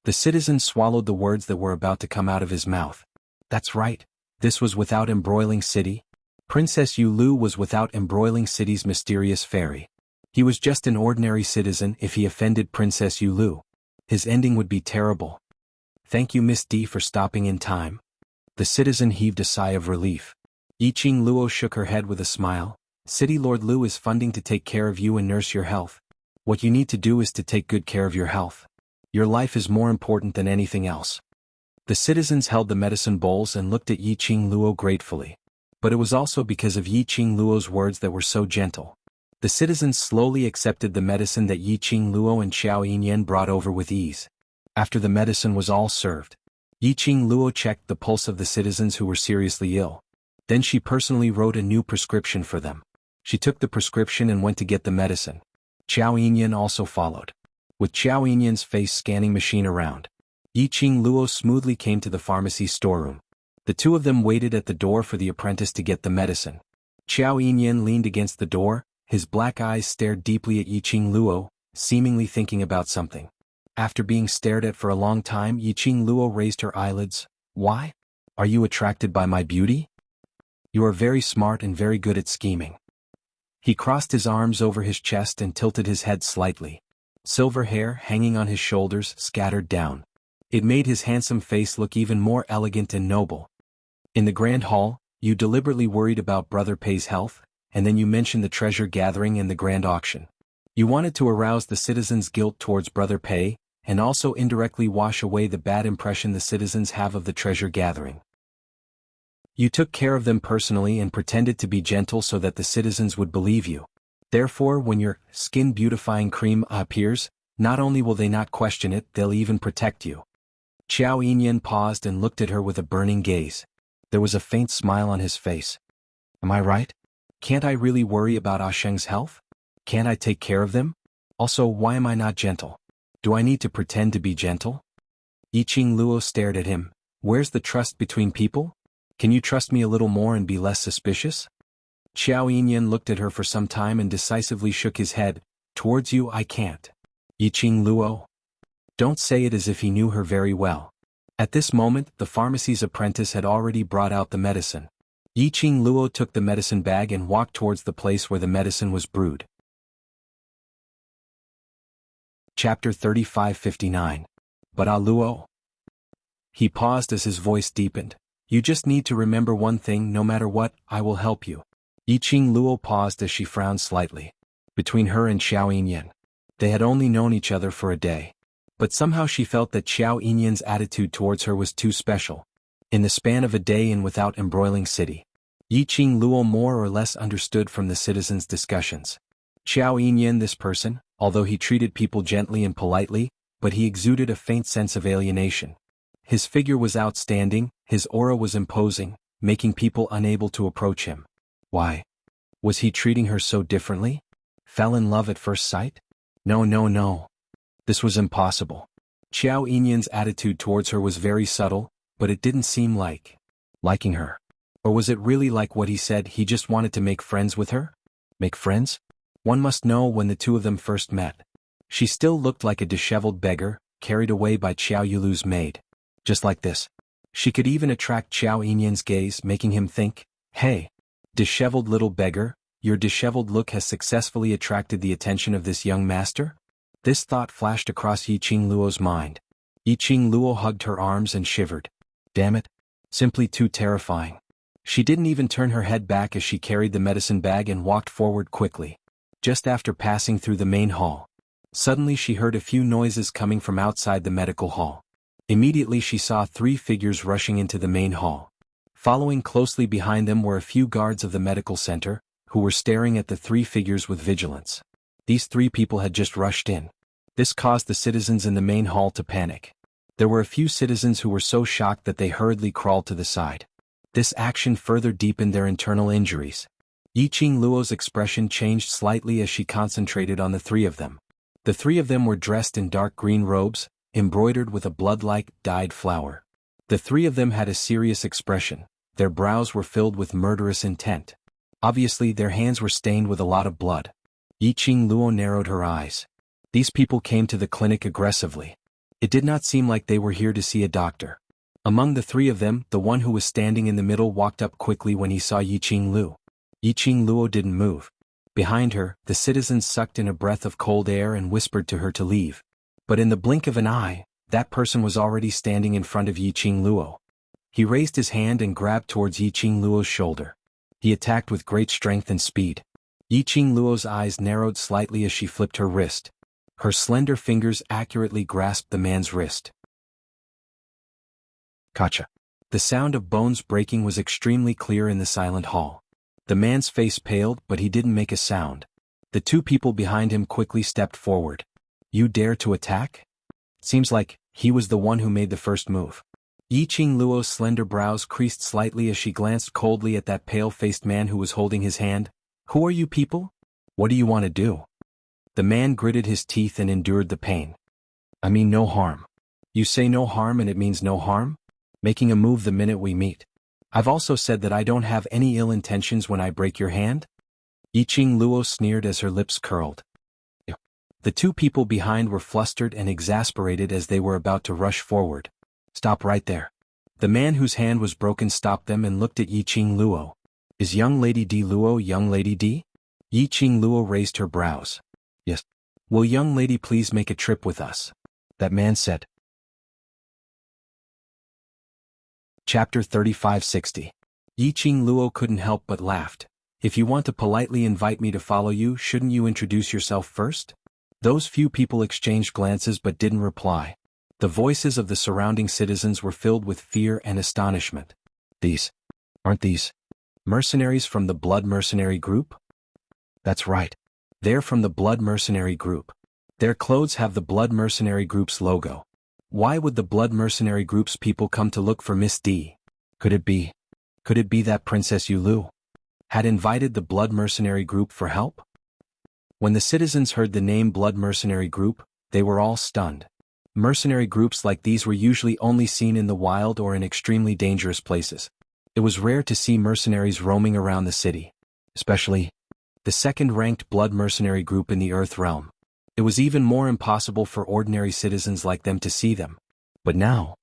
The citizen swallowed the words that were about to come out of his mouth. That's right. This was without embroiling city. Princess Yulu was without embroiling city's mysterious fairy. He was just an ordinary citizen. If he offended Princess Yulu, his ending would be terrible. Thank you, Miss D, for stopping in time. The citizen heaved a sigh of relief. Yiqing Luo shook her head with a smile. City Lord Lu is funding to take care of you and nurse your health. What you need to do is to take good care of your health. Your life is more important than anything else. The citizens held the medicine bowls and looked at Yiqing Luo gratefully. But it was also because of Yiqing Luo's words that were so gentle. The citizens slowly accepted the medicine that Yiqing Luo and Xianxia brought over with ease. After the medicine was all served, Yiqing Luo checked the pulse of the citizens who were seriously ill. Then she personally wrote a new prescription for them. She took the prescription and went to get the medicine. Xianxia also followed. With Xianxia's face scanning machine around, Yiqing Luo smoothly came to the pharmacy storeroom. The two of them waited at the door for the apprentice to get the medicine. Xianxia leaned against the door, his black eyes stared deeply at Yiqing Luo, seemingly thinking about something. After being stared at for a long time, Yiqing Luo raised her eyelids. Why? Are you attracted by my beauty? You are very smart and very good at scheming. He crossed his arms over his chest and tilted his head slightly. Silver hair hanging on his shoulders scattered down. It made his handsome face look even more elegant and noble. In the grand hall, you deliberately worried about Brother Pei's health, and then you mentioned the treasure gathering and the grand auction. You wanted to arouse the citizens' guilt towards Brother Pei, and also indirectly wash away the bad impression the citizens have of the treasure gathering. You took care of them personally and pretended to be gentle so that the citizens would believe you. Therefore, when your skin beautifying cream appears, not only will they not question it, they'll even protect you. Xianxia paused and looked at her with a burning gaze. There was a faint smile on his face. Am I right? Can't I really worry about Sheng's health? Can't I take care of them? Also, why am I not gentle? Do I need to pretend to be gentle? Yiqing Luo stared at him. Where's the trust between people? Can you trust me a little more and be less suspicious? Xianxia looked at her for some time and decisively shook his head. Towards you I can't. Yiqing Luo. Don't say it as if he knew her very well. At this moment, the pharmacy's apprentice had already brought out the medicine. Yiqing Luo took the medicine bag and walked towards the place where the medicine was brewed. Chapter 35:59. But Luo. He paused as his voice deepened. You just need to remember one thing, no matter what, I will help you. Yiqing Luo paused as she frowned slightly. Between her and Xianxia, they had only known each other for a day. But somehow she felt that Xianxia's attitude towards her was too special. In the span of a day and without embroiling city, Yiqing Luo more or less understood from the citizens' discussions. Xianxia, this person, although he treated people gently and politely, but he exuded a faint sense of alienation. His figure was outstanding, his aura was imposing, making people unable to approach him. Why? Was he treating her so differently? Fell in love at first sight? No. This was impossible. Xianxia's attitude towards her was very subtle, but it didn't seem like liking her. Or was it really like what he said, he just wanted to make friends with her? Make friends? One must know when the two of them first met. She still looked like a disheveled beggar, carried away by Xiao Yulu's maid. Just like this. She could even attract Xianxia's gaze, making him think, hey, disheveled little beggar, your disheveled look has successfully attracted the attention of this young master? This thought flashed across Yiqing Luo's mind. Yiqing Luo hugged her arms and shivered. Damn it. Simply too terrifying. She didn't even turn her head back as she carried the medicine bag and walked forward quickly. Just after passing through the main hall, suddenly she heard a few noises coming from outside the medical hall. Immediately she saw 3 figures rushing into the main hall. Following closely behind them were a few guards of the medical center, who were staring at the 3 figures with vigilance. These 3 people had just rushed in. This caused the citizens in the main hall to panic. There were a few citizens who were so shocked that they hurriedly crawled to the side. This action further deepened their internal injuries. Yiqing Luo's expression changed slightly as she concentrated on the 3 of them. The 3 of them were dressed in dark green robes, embroidered with a blood-like, dyed flower. The 3 of them had a serious expression. Their brows were filled with murderous intent. Obviously, their hands were stained with a lot of blood. Yiqing Luo narrowed her eyes. These people came to the clinic aggressively. It did not seem like they were here to see a doctor. Among the three of them, the one who was standing in the middle walked up quickly when he saw Yiqing Luo. Yiqing Luo didn't move. Behind her, the citizens sucked in a breath of cold air and whispered to her to leave. But in the blink of an eye, that person was already standing in front of Yiqing Luo. He raised his hand and grabbed towards Yiqing Luo's shoulder. He attacked with great strength and speed. Yiqing Luo's eyes narrowed slightly as she flipped her wrist. Her slender fingers accurately grasped the man's wrist. Kacha. The sound of bones breaking was extremely clear in the silent hall. The man's face paled, but he didn't make a sound. The two people behind him quickly stepped forward. You dare to attack? Seems like he was the one who made the first move. Yiqing Luo's slender brows creased slightly as she glanced coldly at that pale-faced man who was holding his hand. Who are you people? What do you want to do? The man gritted his teeth and endured the pain. I mean no harm. You say no harm and it means no harm? Making a move the minute we meet. I've also said that I don't have any ill intentions when I break your hand? Yiqing Luo sneered as her lips curled. The two people behind were flustered and exasperated as they were about to rush forward. Stop right there. The man whose hand was broken stopped them and looked at Yiqing Luo. Is young lady D Luo young lady D? Yiqing Luo raised her brows. Yes. Will young lady please make a trip with us? That man said. Chapter 3560. Yiqing Luo couldn't help but laughed. If you want to politely invite me to follow you, shouldn't you introduce yourself first? Those few people exchanged glances but didn't reply. The voices of the surrounding citizens were filled with fear and astonishment. Aren't these mercenaries from the Blood Mercenary Group? That's right. They're from the Blood Mercenary Group. Their clothes have the Blood Mercenary Group's logo. Why would the Blood Mercenary Group's people come to look for Miss D? Could it be that Princess Yulu had invited the Blood Mercenary Group for help? When the citizens heard the name Blood Mercenary Group, they were all stunned. Mercenary groups like these were usually only seen in the wild or in extremely dangerous places. It was rare to see mercenaries roaming around the city, especially the second-ranked Blood Mercenary Group in the Earth Realm. It was even more impossible for ordinary citizens like them to see them. But now,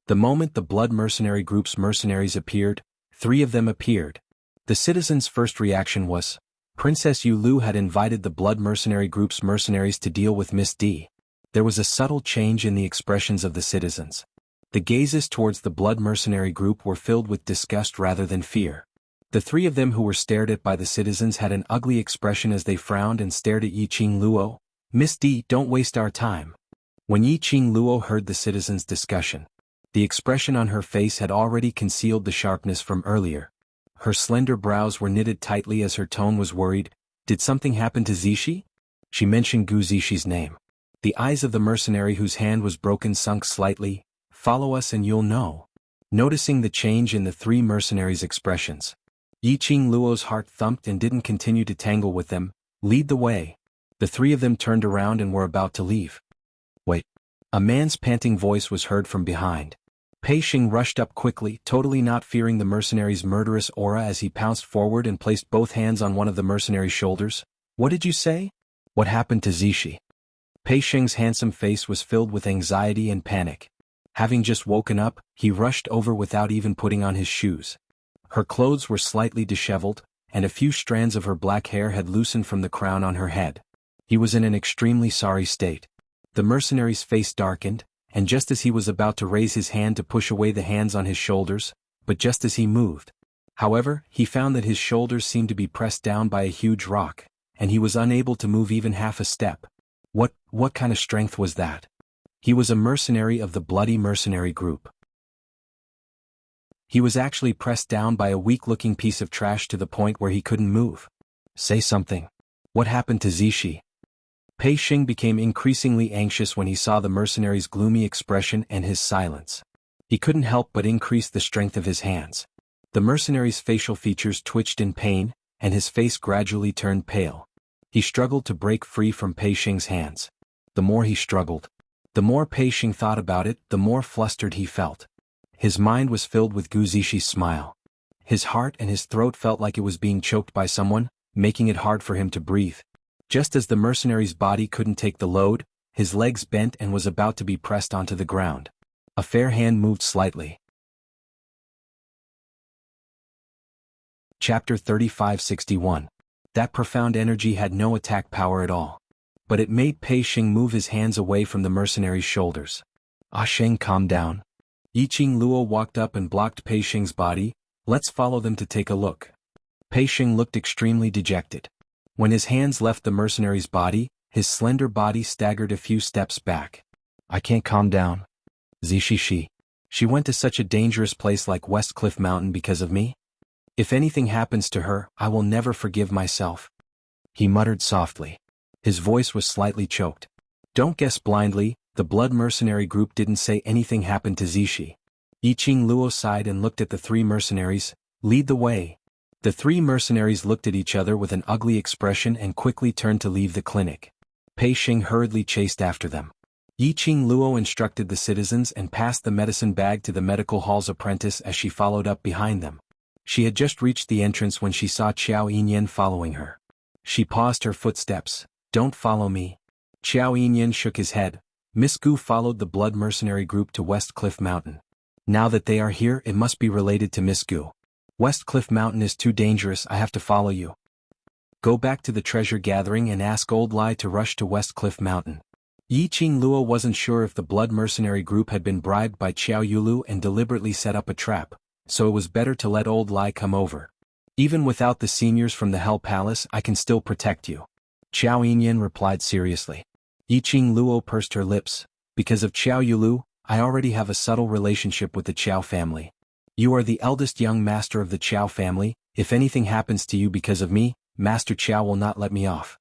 the moment the Blood Mercenary Group's mercenaries appeared, three of them appeared. The citizens' first reaction was, Princess Yulu had invited the Blood Mercenary Group's mercenaries to deal with Miss D. There was a subtle change in the expressions of the citizens. The gazes towards the Blood Mercenary Group were filled with disgust rather than fear. The three of them who were stared at by the citizens had an ugly expression as they frowned and stared at Yiqing Luo. Miss D, don't waste our time. When Yiqing Luo heard the citizens' discussion, the expression on her face had already concealed the sharpness from earlier. Her slender brows were knitted tightly as her tone was worried. Did something happen to Zishi? She mentioned Gu Zishi's name. The eyes of the mercenary whose hand was broken sunk slightly. Follow us and you'll know. Noticing the change in the three mercenaries' expressions, Yiqing Luo's heart thumped and didn't continue to tangle with them. Lead the way. The three of them turned around and were about to leave. Wait. A man's panting voice was heard from behind. Pei Xing rushed up quickly, totally not fearing the mercenary's murderous aura as he pounced forward and placed both hands on one of the mercenary's shoulders. What did you say? What happened to Zishi? Pei Xing's handsome face was filled with anxiety and panic. Having just woken up, he rushed over without even putting on his shoes. Her clothes were slightly disheveled, and a few strands of her black hair had loosened from the crown on her head. He was in an extremely sorry state. The mercenary's face darkened, and just as he was about to raise his hand to push away the hands on his shoulders, but just as he moved, however, he found that his shoulders seemed to be pressed down by a huge rock, and he was unable to move even half a step. What kind of strength was that? He was a mercenary of the Bloody Mercenary Group. He was actually pressed down by a weak-looking piece of trash to the point where he couldn't move. Say something. What happened to Zishi? Pei Xing became increasingly anxious when he saw the mercenary's gloomy expression and his silence. He couldn't help but increase the strength of his hands. The mercenary's facial features twitched in pain, and his face gradually turned pale. He struggled to break free from Pei Xing's hands. The more he struggled, the more Pei Xing thought about it, the more flustered he felt. His mind was filled with Gu Zishi's smile. His heart and his throat felt like it was being choked by someone, making it hard for him to breathe. Just as the mercenary's body couldn't take the load, his legs bent and was about to be pressed onto the ground. A fair hand moved slightly. Chapter 3561. That profound energy had no attack power at all. But it made Pei Xing move his hands away from the mercenary's shoulders. Ah Sheng, calm down. Yiqing Luo walked up and blocked Pei Xing's body. Let's follow them to take a look. Pei Xing looked extremely dejected. When his hands left the mercenary's body, his slender body staggered a few steps back. I can't calm down. Zixishi. She went to such a dangerous place like West Cliff Mountain because of me? If anything happens to her, I will never forgive myself. He muttered softly. His voice was slightly choked. Don't guess blindly, the blood mercenary group didn't say anything happened to Zishi. Yiqing Luo sighed and looked at the three mercenaries. Lead the way. The three mercenaries looked at each other with an ugly expression and quickly turned to leave the clinic. Pei Xing hurriedly chased after them. Yiqing Luo instructed the citizens and passed the medicine bag to the medical hall's apprentice as she followed up behind them. She had just reached the entrance when she saw Qiao Yinyan following her. She paused her footsteps. Don't follow me. Qiao Yinyan shook his head. Miss Gu followed the blood mercenary group to West Cliff Mountain. Now that they are here, it must be related to Miss Gu. West Cliff Mountain is too dangerous, I have to follow you. Go back to the treasure gathering and ask Old Lai to rush to West Cliff Mountain. Yiqing Luo wasn't sure if the blood mercenary group had been bribed by Qiao Yulu and deliberately set up a trap, so it was better to let Old Lai come over. Even without the seniors from the Hell Palace, I can still protect you. Qiao Yinyan replied seriously. Yiqing Luo pursed her lips. Because of Qiao Yulu, I already have a subtle relationship with the Qiao family. You are the eldest young master of the Qiao family. If anything happens to you because of me, Master Qiao will not let me off.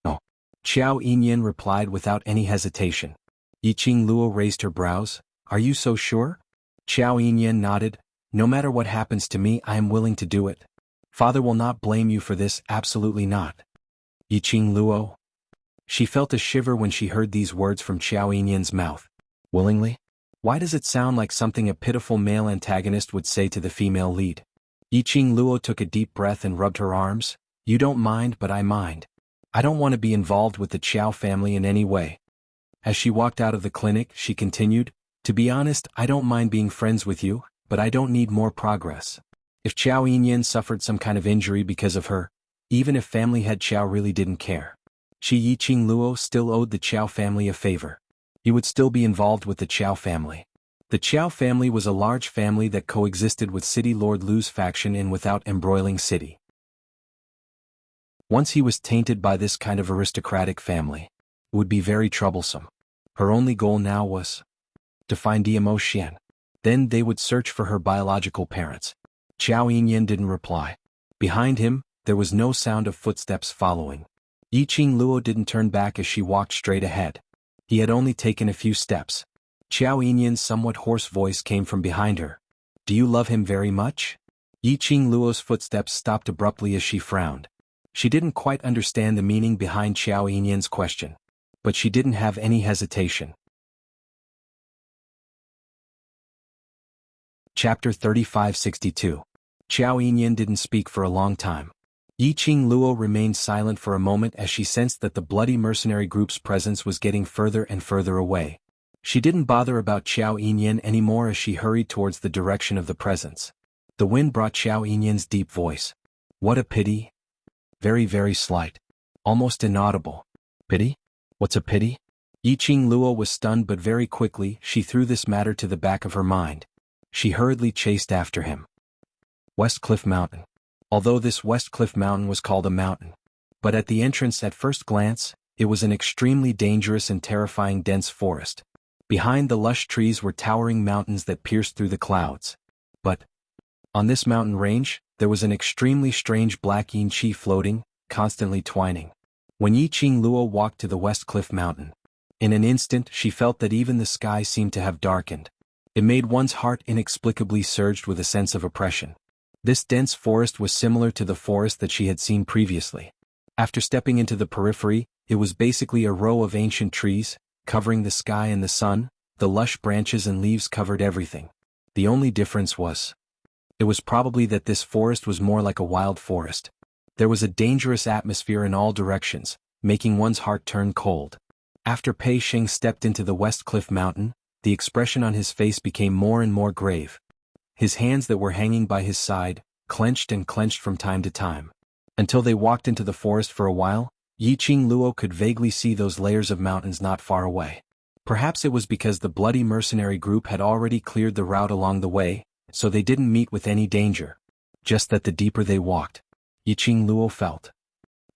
No. Qiao Yinyan replied without any hesitation. Yiqing Luo raised her brows. Are you so sure? Qiao Yinyan nodded. No matter what happens to me, I am willing to do it. Father will not blame you for this, absolutely not. Yiqing Luo. She felt a shiver when she heard these words from Qiao Yinyan's mouth. Willingly? Why does it sound like something a pitiful male antagonist would say to the female lead? Yiqing Luo took a deep breath and rubbed her arms. You don't mind, but I mind. I don't want to be involved with the Qiao family in any way. As she walked out of the clinic, she continued, to be honest, I don't mind being friends with you, but I don't need more progress. If Qiao Yinyan suffered some kind of injury because of her, even if family head Qiao really didn't care, she Yiqing Luo still owed the Qiao family a favor. He would still be involved with the Qiao family. The Qiao family was a large family that coexisted with City Lord Lu's faction in without embroiling city. Once he was tainted by this kind of aristocratic family, it would be very troublesome. Her only goal now was to find Diamo Xian. Then they would search for her biological parents. Qiao Yinyan didn't reply. Behind him, there was no sound of footsteps following. Yiqing Luo didn't turn back as she walked straight ahead. He had only taken a few steps. Qiao Yinyan's somewhat hoarse voice came from behind her. Do you love him very much? Yiqing Luo's footsteps stopped abruptly as she frowned. She didn't quite understand the meaning behind Qiao Yinyan's question. But she didn't have any hesitation. Chapter 3562. Qiao Yinyan didn't speak for a long time. Yiqing Luo remained silent for a moment as she sensed that the bloody mercenary group's presence was getting further and further away. She didn't bother about Qiao Yinyan anymore as she hurried towards the direction of the presence. The wind brought Qiao Yinyan's deep voice. What a pity. Very, very slight. Almost inaudible. Pity? What's a pity? Yiqing Luo was stunned, but very quickly she threw this matter to the back of her mind. She hurriedly chased after him. West Cliff Mountain. Although this West Cliff Mountain was called a mountain, but at the entrance at first glance, it was an extremely dangerous and terrifying dense forest. Behind the lush trees were towering mountains that pierced through the clouds. But on this mountain range, there was an extremely strange black yin qi floating, constantly twining. When Yiqing Luo walked to the West Cliff Mountain, in an instant she felt that even the sky seemed to have darkened. It made one's heart inexplicably surged with a sense of oppression. This dense forest was similar to the forest that she had seen previously. After stepping into the periphery, it was basically a row of ancient trees, covering the sky and the sun. The lush branches and leaves covered everything. The only difference was, it was probably that this forest was more like a wild forest. There was a dangerous atmosphere in all directions, making one's heart turn cold. After Pei Xing stepped into the West Cliff Mountain, the expression on his face became more and more grave. His hands that were hanging by his side clenched and clenched from time to time. Until they walked into the forest for a while, Yiqing Luo could vaguely see those layers of mountains not far away. Perhaps it was because the bloody mercenary group had already cleared the route along the way, so they didn't meet with any danger. Just that the deeper they walked, Yiqing Luo felt,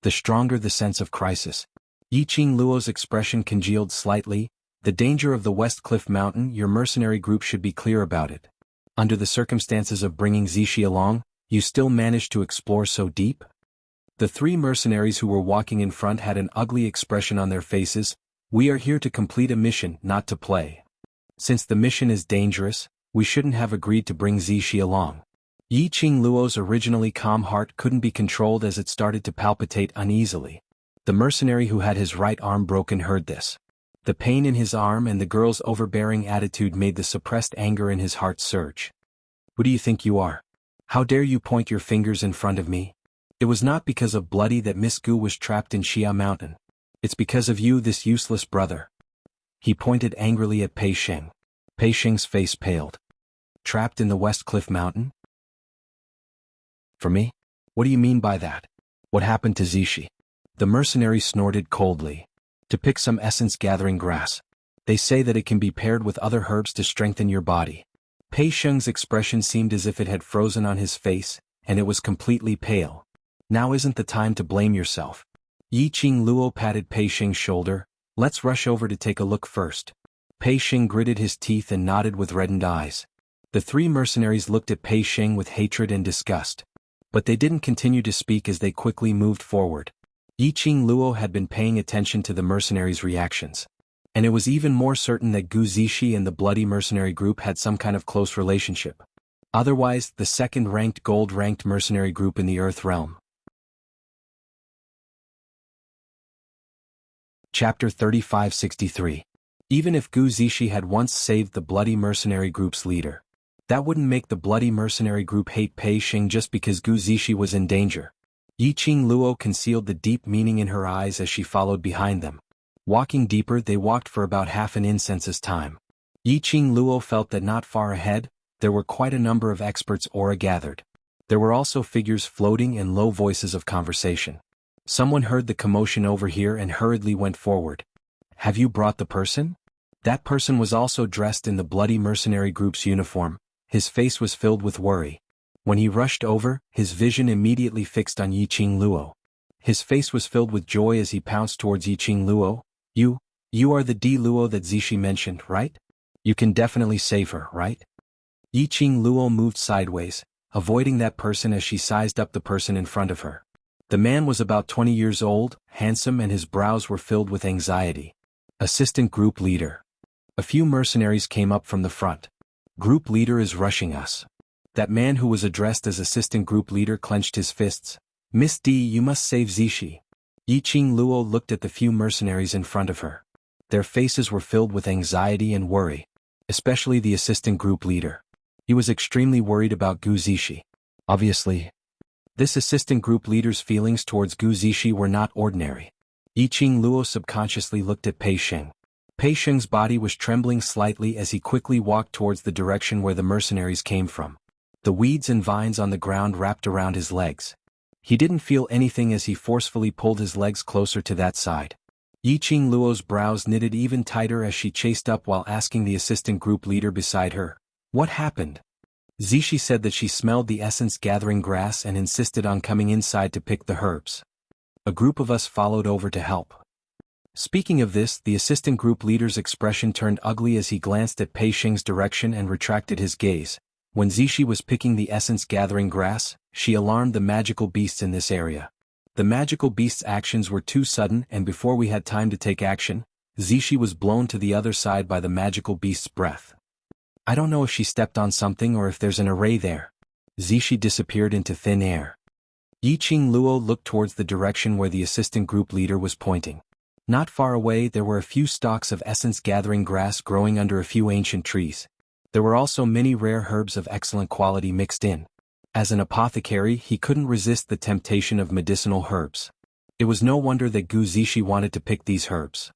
the stronger the sense of crisis. Yiqing Luo's expression congealed slightly. The danger of the West Cliff Mountain, your mercenary group should be clear about it. Under the circumstances of bringing Zixi along, you still managed to explore so deep? The three mercenaries who were walking in front had an ugly expression on their faces. We are here to complete a mission, not to play. Since the mission is dangerous, we shouldn't have agreed to bring Zixi along. Yiqing Luo's originally calm heart couldn't be controlled as it started to palpitate uneasily. The mercenary who had his right arm broken heard this. The pain in his arm and the girl's overbearing attitude made the suppressed anger in his heart surge. Who do you think you are? How dare you point your fingers in front of me? It was not because of Bloody that Miss Gu was trapped in Xia Mountain. It's because of you, this useless brother. He pointed angrily at Pei Xing. Pei Xing's face paled. Trapped in the West Cliff Mountain? For me? What do you mean by that? What happened to Zixi? The mercenary snorted coldly. To pick some essence-gathering grass. They say that it can be paired with other herbs to strengthen your body. Pei Xing's expression seemed as if it had frozen on his face, and it was completely pale. Now isn't the time to blame yourself. Yiqing Luo patted Pei Xing's shoulder. Let's rush over to take a look first. Pei Xing gritted his teeth and nodded with reddened eyes. The three mercenaries looked at Pei Xing with hatred and disgust. But they didn't continue to speak as they quickly moved forward. Yiqing Luo had been paying attention to the mercenaries' reactions. And it was even more certain that Gu Zixi and the bloody mercenary group had some kind of close relationship. Otherwise, the second-ranked gold-ranked mercenary group in the Earth realm. Chapter 3563. Even if Gu Zixi had once saved the bloody mercenary group's leader, that wouldn't make the bloody mercenary group hate Pei Xing just because Gu Zixi was in danger. Yiqing Luo concealed the deep meaning in her eyes as she followed behind them. Walking deeper, they walked for about half an incense's time. Yiqing Luo felt that not far ahead, there were quite a number of experts' aura gathered. There were also figures floating and low voices of conversation. Someone heard the commotion over here and hurriedly went forward. Have you brought the person? That person was also dressed in the bloody mercenary group's uniform. His face was filled with worry. When he rushed over, his vision immediately fixed on Yiqing Luo. His face was filled with joy as he pounced towards Yiqing Luo. You are the D Luo that Zixi mentioned, right? You can definitely save her, right? Yiqing Luo moved sideways, avoiding that person as she sized up the person in front of her. The man was about 20 years old, handsome, and his brows were filled with anxiety. Assistant Group Leader. A few mercenaries came up from the front. Group Leader is rushing us. That man who was addressed as Assistant Group Leader clenched his fists. Miss D, you must save Zixi. Yiqing Luo looked at the few mercenaries in front of her. Their faces were filled with anxiety and worry, especially the Assistant Group Leader. He was extremely worried about Gu Zixi. Obviously, this Assistant Group Leader's feelings towards Gu Zixi were not ordinary. Yiqing Luo subconsciously looked at Pei Xing. Pei Xing's body was trembling slightly as he quickly walked towards the direction where the mercenaries came from. The weeds and vines on the ground wrapped around his legs. He didn't feel anything as he forcefully pulled his legs closer to that side. Yiqing Luo's brows knitted even tighter as she chased up while asking the Assistant Group Leader beside her, "What happened?" Zixi said that she smelled the essence-gathering grass and insisted on coming inside to pick the herbs. A group of us followed over to help. Speaking of this, the Assistant Group Leader's expression turned ugly as he glanced at Pei Xing's direction and retracted his gaze. When Zixi was picking the essence-gathering grass, she alarmed the magical beasts in this area. The magical beasts' actions were too sudden, and before we had time to take action, Zixi was blown to the other side by the magical beast's breath. I don't know if she stepped on something or if there's an array there. Zixi disappeared into thin air. Yiqing Luo looked towards the direction where the Assistant Group Leader was pointing. Not far away there were a few stalks of essence-gathering grass growing under a few ancient trees. There were also many rare herbs of excellent quality mixed in. As an apothecary, he couldn't resist the temptation of medicinal herbs. It was no wonder that Gu Zishi wanted to pick these herbs.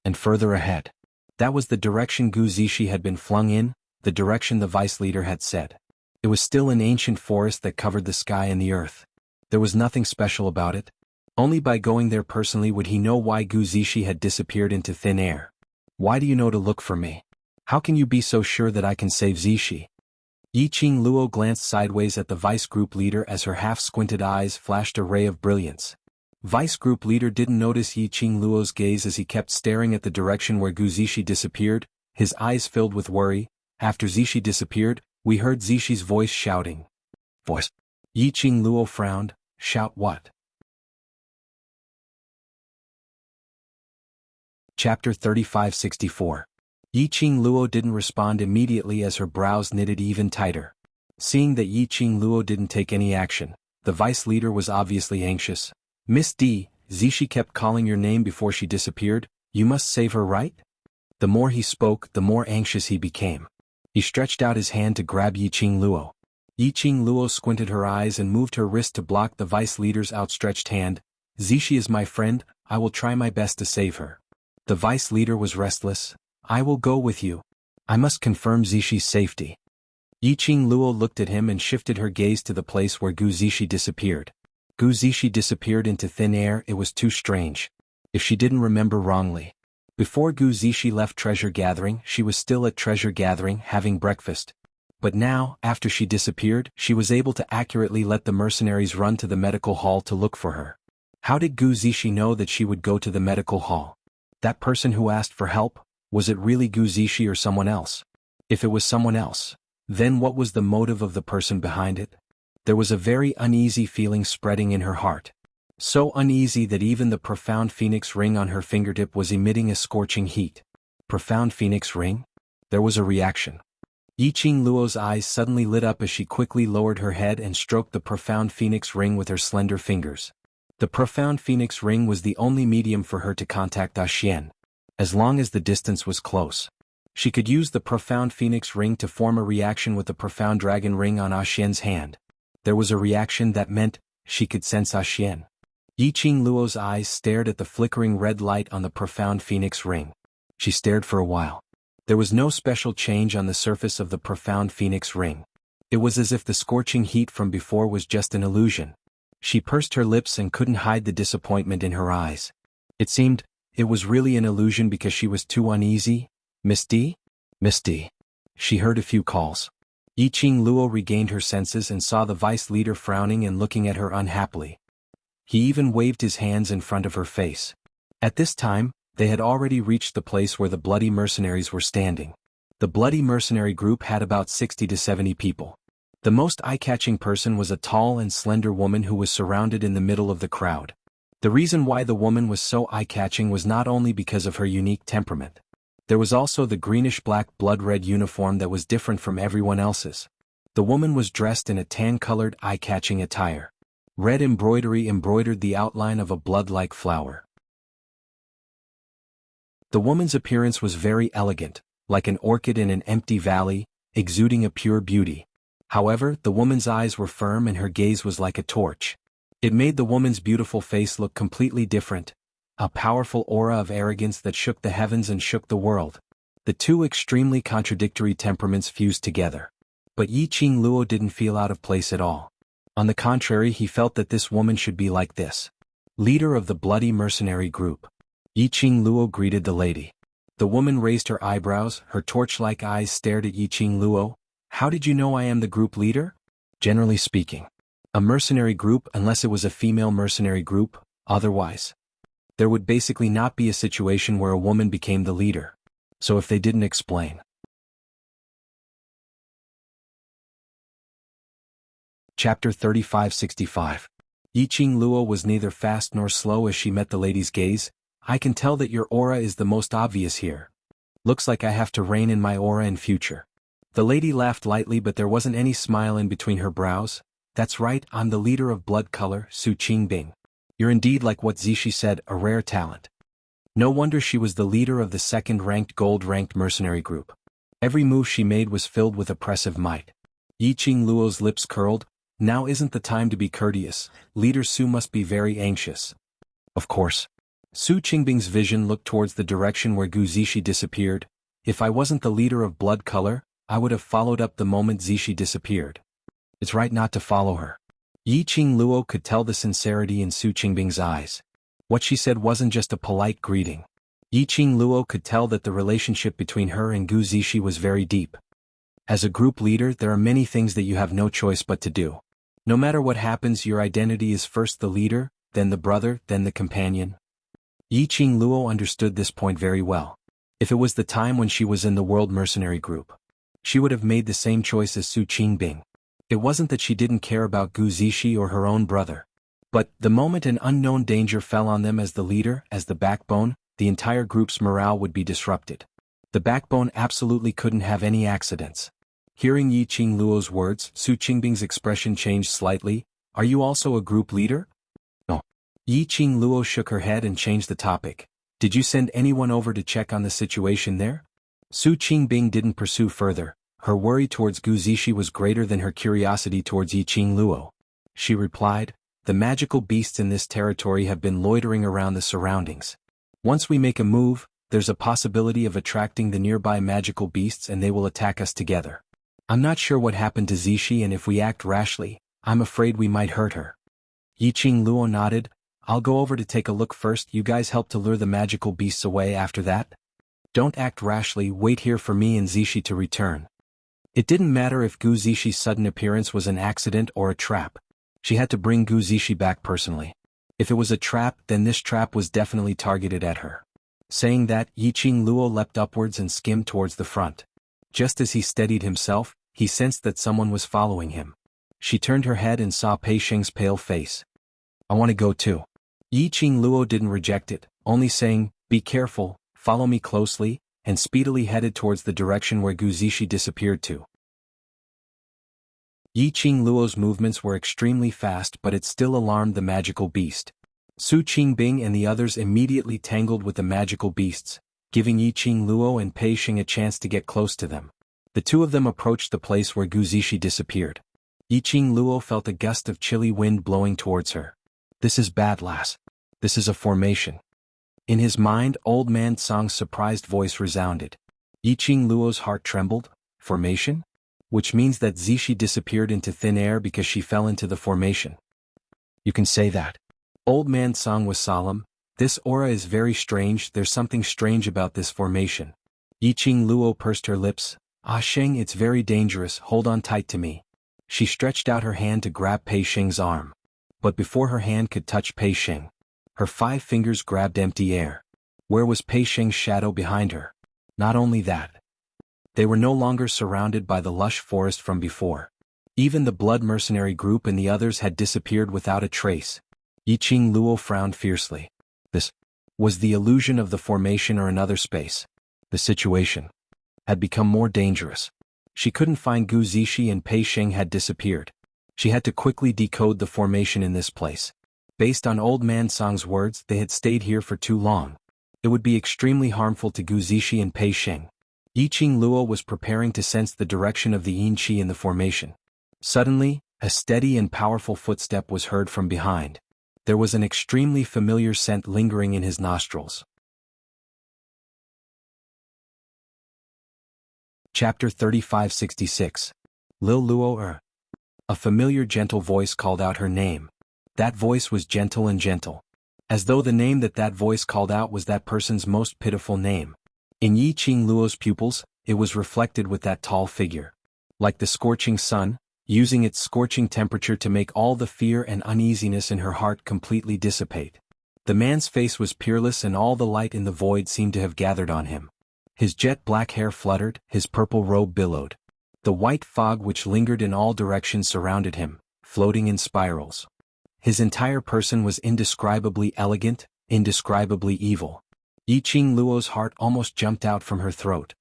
And further ahead. That was the direction Gu Zishi had been flung in, the direction the vice leader had said. It was still an ancient forest that covered the sky and the earth. There was nothing special about it. Only by going there personally would he know why Gu Zishi had disappeared into thin air. Why do you know to look for me? How can you be so sure that I can save Zishi? Yiqing Luo glanced sideways at the vice group leader as her half-squinted eyes flashed a ray of brilliance. Vice group leader didn't notice Yiqing Luo's gaze as he kept staring at the direction where Gu Zishi disappeared, his eyes filled with worry. After Zishi disappeared, we heard Zishi's voice shouting. Voice. Yiqing Luo frowned. Shout what? Chapter 3564. Yiqing Luo didn't respond immediately as her brows knitted even tighter. Seeing that Yiqing Luo didn't take any action, the vice leader was obviously anxious. Miss D, Zishi kept calling your name before she disappeared, you must save her, right? The more he spoke, the more anxious he became. He stretched out his hand to grab Yiqing Luo. Yiqing Luo squinted her eyes and moved her wrist to block the vice leader's outstretched hand. Zishi is my friend, I will try my best to save her. The vice leader was restless. I will go with you. I must confirm Zishi's safety. Yiqing Luo looked at him and shifted her gaze to the place where Gu Zishi disappeared. Gu Zishi disappeared into thin air. It was too strange. If she didn't remember wrongly. Before Gu Zishi left treasure gathering, she was still at treasure gathering having breakfast. But now, after she disappeared, she was able to accurately let the mercenaries run to the medical hall to look for her. How did Gu Zishi know that she would go to the medical hall? That person who asked for help, was it really Gu Zishi or someone else? If it was someone else, then what was the motive of the person behind it? There was a very uneasy feeling spreading in her heart. So uneasy that even the profound phoenix ring on her fingertip was emitting a scorching heat. Profound phoenix ring? There was a reaction. Yiqing Luo's eyes suddenly lit up as she quickly lowered her head and stroked the profound phoenix ring with her slender fingers. The profound phoenix ring was the only medium for her to contact Xian. As long as the distance was close. She could use the profound phoenix ring to form a reaction with the profound dragon ring on Xian's hand. There was a reaction that meant she could sense Xian. Yiqing Luo's eyes stared at the flickering red light on the profound phoenix ring. She stared for a while. There was no special change on the surface of the profound phoenix ring. It was as if the scorching heat from before was just an illusion. She pursed her lips and couldn't hide the disappointment in her eyes. It seemed, it was really an illusion because she was too uneasy. Miss D? Miss D. She heard a few calls. Yiqing Luo regained her senses and saw the vice leader frowning and looking at her unhappily. He even waved his hands in front of her face. At this time, they had already reached the place where the bloody mercenaries were standing. The bloody mercenary group had about 60 to 70 people. The most eye-catching person was a tall and slender woman who was surrounded in the middle of the crowd. The reason why the woman was so eye-catching was not only because of her unique temperament. There was also the greenish-black blood-red uniform that was different from everyone else's. The woman was dressed in a tan-colored eye-catching attire. Red embroidery embroidered the outline of a blood-like flower. The woman's appearance was very elegant, like an orchid in an empty valley, exuding a pure beauty. However, the woman's eyes were firm and her gaze was like a torch. It made the woman's beautiful face look completely different. A powerful aura of arrogance that shook the heavens and shook the world. The two extremely contradictory temperaments fused together. But Yiqing Luo didn't feel out of place at all. On the contrary, he felt that this woman should be like this. Leader of the bloody mercenary group. Yiqing Luo greeted the lady. The woman raised her eyebrows, her torch-like eyes stared at Yiqing Luo. How did you know I am the group leader? Generally speaking. A mercenary group, unless it was a female mercenary group, otherwise. There would basically not be a situation where a woman became the leader. So if they didn't explain. Chapter 3565. Yiqing Luo was neither fast nor slow as she met the lady's gaze. I can tell that your aura is the most obvious here. Looks like I have to rein in my aura in future. The lady laughed lightly, but there wasn't any smile in between her brows. That's right, I'm the leader of blood color, Su Qingbing. You're indeed like what Zishi said, a rare talent. No wonder she was the leader of the second-ranked gold-ranked mercenary group. Every move she made was filled with oppressive might. Yiqing Luo's lips curled. Now isn't the time to be courteous. Leader Su must be very anxious. Of course. Su Qingbing's vision looked towards the direction where Gu Zishi disappeared. If I wasn't the leader of blood color, I would have followed up the moment Zishi disappeared. It's right not to follow her. Yiqing Luo could tell the sincerity in Su Qingbing's eyes. What she said wasn't just a polite greeting. Yiqing Luo could tell that the relationship between her and Gu Zishi was very deep. As a group leader, there are many things that you have no choice but to do. No matter what happens, your identity is first the leader, then the brother, then the companion. Yiqing Luo understood this point very well. If it was the time when she was in the World Mercenary Group, she would have made the same choice as Su Qingbing. It wasn't that she didn't care about Gu Zishi or her own brother. But, the moment an unknown danger fell on them as the leader, as the backbone, the entire group's morale would be disrupted. The backbone absolutely couldn't have any accidents. Hearing Yiqing Luo's words, Su Qingbing's expression changed slightly. Are you also a group leader? No. Yiqing Luo shook her head and changed the topic. Did you send anyone over to check on the situation there? Su Qingbing didn't pursue further. Her worry towards Gu Zishi was greater than her curiosity towards Yiqing Luo. She replied, the magical beasts in this territory have been loitering around the surroundings. Once we make a move, there's a possibility of attracting the nearby magical beasts and they will attack us together. I'm not sure what happened to Zishi, and if we act rashly, I'm afraid we might hurt her. Yiqing Luo nodded. I'll go over to take a look first. You guys help to lure the magical beasts away after that? Don't act rashly, wait here for me and Zishi to return. It didn't matter if Gu Zishi's sudden appearance was an accident or a trap. She had to bring Gu Zishi back personally. If it was a trap, then this trap was definitely targeted at her. Saying that, Yiqing Luo leapt upwards and skimmed towards the front. Just as he steadied himself, he sensed that someone was following him. She turned her head and saw Pei Sheng's pale face. I want to go too. Yiqing Luo didn't reject it, only saying, be careful, follow me closely, and speedily headed towards the direction where Gu Zishi disappeared to. Yiqing Luo's movements were extremely fast, but it still alarmed the magical beast. Su Qingbing and the others immediately tangled with the magical beasts, giving Yiqing Luo and Pei Sheng a chance to get close to them. The two of them approached the place where Gu Zishi disappeared. Yiqing Luo felt a gust of chilly wind blowing towards her. This is bad, lass. This is a formation. In his mind, Old Man Song's surprised voice resounded. Yiqing Luo's heart trembled. Formation? Which means that Zishi disappeared into thin air because she fell into the formation. You can say that. Old Man Song was solemn. This aura is very strange, there's something strange about this formation. Yiqing Luo pursed her lips. Ah Sheng, it's very dangerous, hold on tight to me. She stretched out her hand to grab Pei Sheng's arm. But before her hand could touch Pei Sheng, her 5 fingers grabbed empty air. Where was Pei Sheng's shadow behind her? Not only that, they were no longer surrounded by the lush forest from before. Even the blood mercenary group and the others had disappeared without a trace. Yiqing Luo frowned fiercely. This was the illusion of the formation or another space. The situation had become more dangerous. She couldn't find Gu Zishi and Pei Sheng had disappeared. She had to quickly decode the formation in this place. Based on Old Man Song's words, they had stayed here for too long. It would be extremely harmful to Gu Zishi and Pei Sheng. Yiqing Luo was preparing to sense the direction of the yin qi in the formation. Suddenly, a steady and powerful footstep was heard from behind. There was an extremely familiar scent lingering in his nostrils. Chapter 3566. Lil Luo. A familiar gentle voice called out her name. That voice was gentle and gentle. As though the name that voice called out was that person's most pitiful name. In Yiqing Luo's pupils, it was reflected with that tall figure. Like the scorching sun, using its scorching temperature to make all the fear and uneasiness in her heart completely dissipate. The man's face was peerless and all the light in the void seemed to have gathered on him. His jet black hair fluttered, his purple robe billowed. The white fog which lingered in all directions surrounded him, floating in spirals. His entire person was indescribably elegant, indescribably evil. Yiqing Luo's heart almost jumped out from her throat.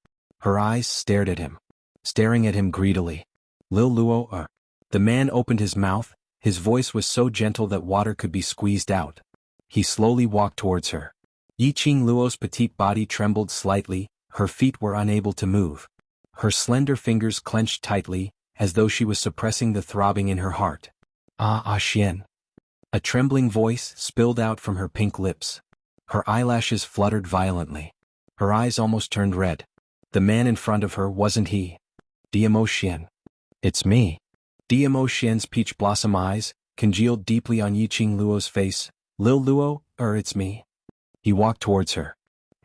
Her eyes stared at him. Staring at him greedily. Lil Luo. The man opened his mouth, his voice was so gentle that water could be squeezed out. He slowly walked towards her. Yiqing Luo's petite body trembled slightly, her feet were unable to move. Her slender fingers clenched tightly, as though she was suppressing the throbbing in her heart. Xian. A trembling voice spilled out from her pink lips. Her eyelashes fluttered violently. Her eyes almost turned red. The man in front of her wasn't he. Xian. It's me. Xian's peach blossom eyes congealed deeply on Yiqing Luo's face. Lil Luo, it's me. He walked towards her.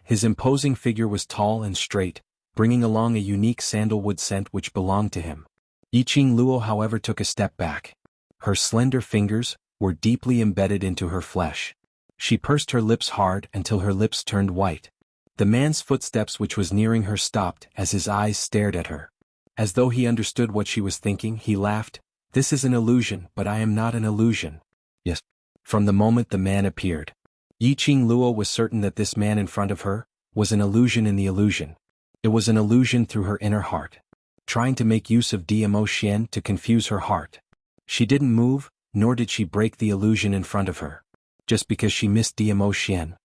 His imposing figure was tall and straight, bringing along a unique sandalwood scent which belonged to him. Yiqing Luo, however, took a step back. Her slender fingers were deeply embedded into her flesh. She pursed her lips hard until her lips turned white. The man's footsteps which was nearing her stopped as his eyes stared at her. As though he understood what she was thinking, he laughed. This is an illusion, but I am not an illusion. Yes. From the moment the man appeared, Yiqing Luo was certain that this man in front of her was an illusion in the illusion. It was an illusion through her inner heart, trying to make use of Xian to confuse her heart. She didn't move, nor did she break the illusion in front of her, just because she missed Xian.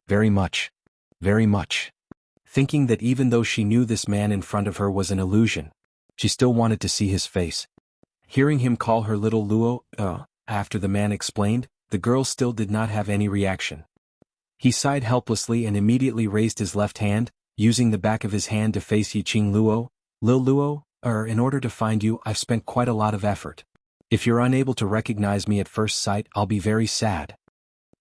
Very much. Very much. Thinking that even though she knew this man in front of her was an illusion, she still wanted to see his face. Hearing him call her little Luo, after the man explained, the girl still did not have any reaction. He sighed helplessly and immediately raised his left hand, using the back of his hand to face Yiqing Luo. Lil Luo, in order to find you, I've spent quite a lot of effort. If you're unable to recognize me at first sight, I'll be very sad.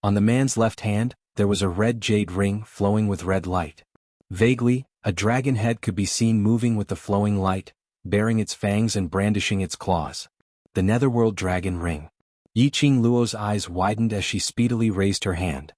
On the man's left hand, there was a red jade ring flowing with red light. Vaguely, a dragon head could be seen moving with the flowing light, baring its fangs and brandishing its claws. The Netherworld Dragon Ring. Yiqing Luo's eyes widened as she speedily raised her hand.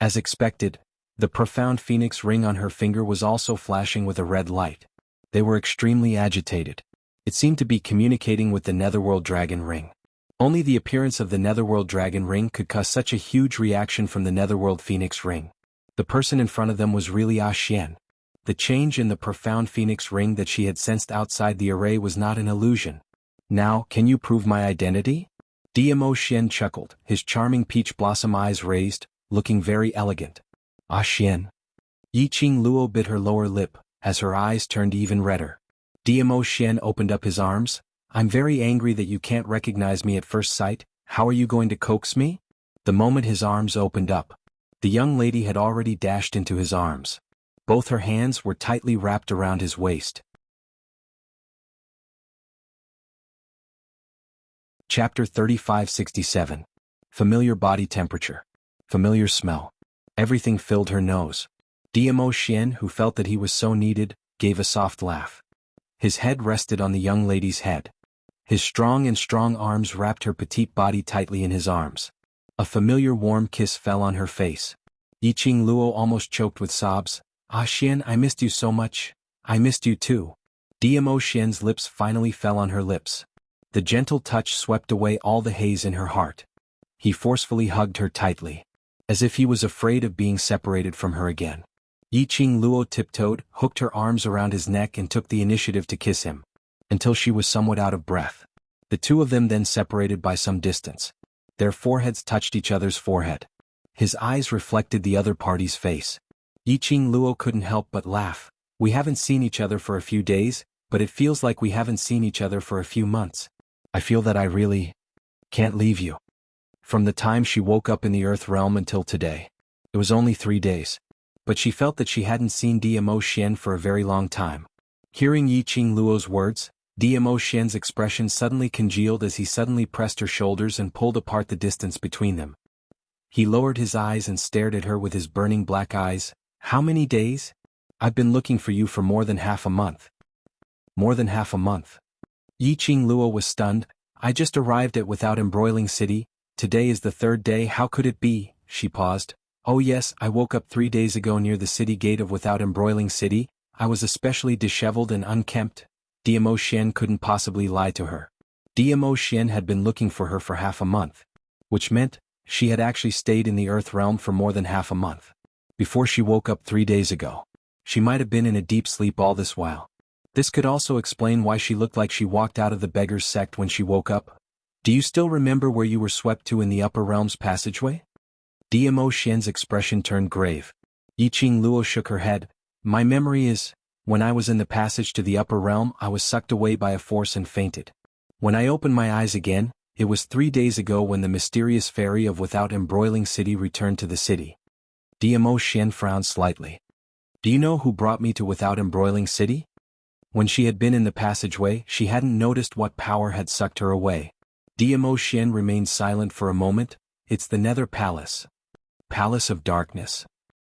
As expected, the profound phoenix ring on her finger was also flashing with a red light. They were extremely agitated. It seemed to be communicating with the Netherworld Dragon Ring. Only the appearance of the Netherworld Dragon Ring could cause such a huge reaction from the Netherworld Phoenix Ring. The person in front of them was really Xian. The change in the profound phoenix ring that she had sensed outside the array was not an illusion. Now, can you prove my identity? Xian chuckled, his charming peach blossom eyes raised, looking very elegant. Xian. Yiqing Luo bit her lower lip, as her eyes turned even redder. Xian opened up his arms. I'm very angry that you can't recognize me at first sight. How are you going to coax me? The moment his arms opened up, the young lady had already dashed into his arms. Both her hands were tightly wrapped around his waist. Chapter 3567. Familiar body temperature. Familiar smell. Everything filled her nose. Xian, who felt that he was so needed, gave a soft laugh. His head rested on the young lady's head. His strong arms wrapped her petite body tightly in his arms. A familiar warm kiss fell on her face. Yiqing Luo almost choked with sobs. Xian, I missed you so much. I missed you too. Xian's lips finally fell on her lips. The gentle touch swept away all the haze in her heart. He forcefully hugged her tightly, as if he was afraid of being separated from her again. Yiqing Luo tiptoed, hooked her arms around his neck and took the initiative to kiss him, until she was somewhat out of breath. The two of them then separated by some distance. Their foreheads touched each other's forehead. His eyes reflected the other party's face. Yiqing Luo couldn't help but laugh. We haven't seen each other for a few days, but it feels like we haven't seen each other for a few months. I feel that I really can't leave you. From the time she woke up in the Earth realm until today. It was only 3 days. But she felt that she hadn't seen Xian for a very long time. Hearing Yiqing Luo's words, Xian's expression suddenly congealed as he suddenly pressed her shoulders and pulled apart the distance between them. He lowered his eyes and stared at her with his burning black eyes. How many days? I've been looking for you for more than half a month. More than half a month. Yiqing Luo was stunned. I just arrived at Without Embroiling City. Today is the 3rd day. How could it be? She paused. Oh yes, I woke up 3 days ago near the city gate of Without Embroiling City. I was especially disheveled and unkempt. Xian couldn't possibly lie to her. Xian had been looking for her for half a month, which meant she had actually stayed in the Earth realm for more than half a month. Before she woke up 3 days ago, she might have been in a deep sleep all this while. This could also explain why she looked like she walked out of the beggar's sect when she woke up. Do you still remember where you were swept to in the upper realms passageway? Xian's expression turned grave. Yiqing Luo shook her head. My memory is When I was in the passage to the upper realm, I was sucked away by a force and fainted. When I opened my eyes again, it was 3 days ago when the mysterious fairy of Without Embroiling City returned to the city. Dmo Xian frowned slightly. Do you know who brought me to Without Embroiling City? When she had been in the passageway, she hadn't noticed what power had sucked her away. Dmo Xian remained silent for a moment. It's the Nether Palace. Palace of Darkness.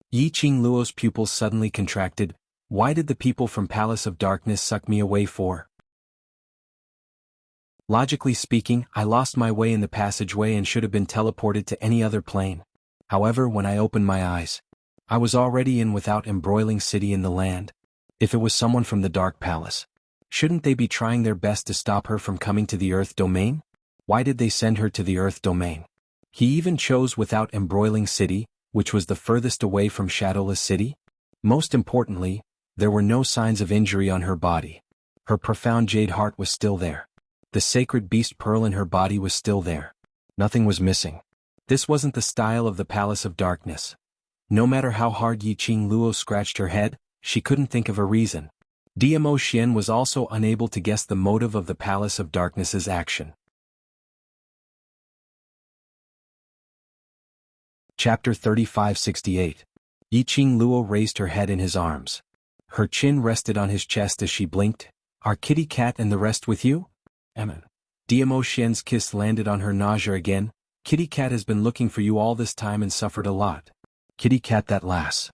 Yi Qingluo's pupils suddenly contracted. Why did the people from Palace of Darkness suck me away for? Logically speaking, I lost my way in the passageway and should have been teleported to any other plane. However, when I opened my eyes, I was already in Without Embroiling City in the land. If it was someone from the Dark Palace, shouldn't they be trying their best to stop her from coming to the Earth Domain? Why did they send her to the Earth Domain? He even chose Without Embroiling City, which was the furthest away from Shadowless City. Most importantly, there were no signs of injury on her body. Her profound jade heart was still there. The sacred beast pearl in her body was still there. Nothing was missing. This wasn't the style of the Palace of Darkness. No matter how hard Yi Qingluo scratched her head, she couldn't think of a reason. Dmo Xian was also unable to guess the motive of the Palace of Darkness's action. Chapter 3568. Yi Qingluo raised her head in his arms. Her chin rested on his chest as she blinked. Are Kitty Cat and the rest with you? Amen. Dmo Xian's kiss landed on her nausea again. Kitty Cat has been looking for you all this time and suffered a lot. Kitty Cat, that lass.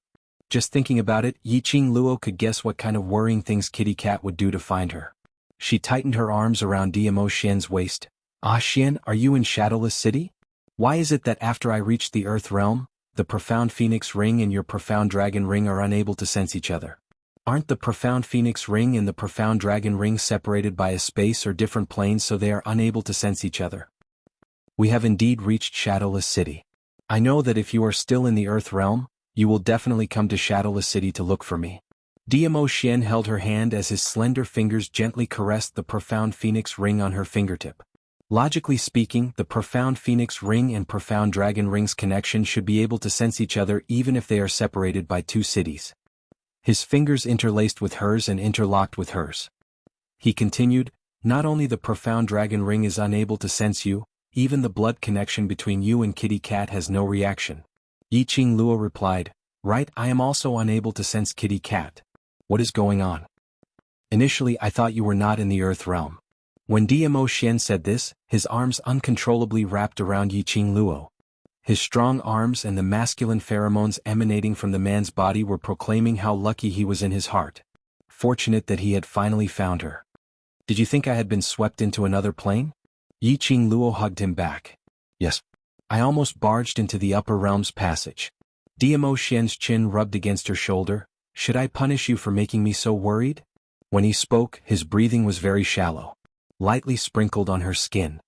Just thinking about it, Yi Qingluo could guess what kind of worrying things Kitty Cat would do to find her. She tightened her arms around Dmo Xian's waist. Ah Xian, are you in Shadowless City? Why is it that after I reach the Earth Realm, the Profound Phoenix Ring and your Profound Dragon Ring are unable to sense each other? Aren't the Profound Phoenix Ring and the Profound Dragon Ring separated by a space or different planes so they are unable to sense each other? We have indeed reached Shadowless City. I know that if you are still in the Earth Realm, you will definitely come to Shadowless City to look for me. Dmo Xian held her hand as his slender fingers gently caressed the Profound Phoenix Ring on her fingertip. Logically speaking, the Profound Phoenix Ring and Profound Dragon Ring's connection should be able to sense each other even if they are separated by 2 cities. His fingers interlaced with hers and interlocked with hers. He continued, not only the Profound Dragon Ring is unable to sense you, even the blood connection between you and Kitty Cat has no reaction. Yi Qingluo replied, right, I am also unable to sense Kitty Cat. What is going on? Initially I thought you were not in the Earth Realm. When Dmo Xian said this, his arms uncontrollably wrapped around Yi Qingluo. His strong arms and the masculine pheromones emanating from the man's body were proclaiming how lucky he was in his heart. Fortunate that he had finally found her. Did you think I had been swept into another plane? Yi Qingluo hugged him back. Yes. I almost barged into the upper realms passage. Dmo Xian's chin rubbed against her shoulder. Should I punish you for making me so worried? When he spoke, his breathing was very shallow, lightly sprinkled on her skin.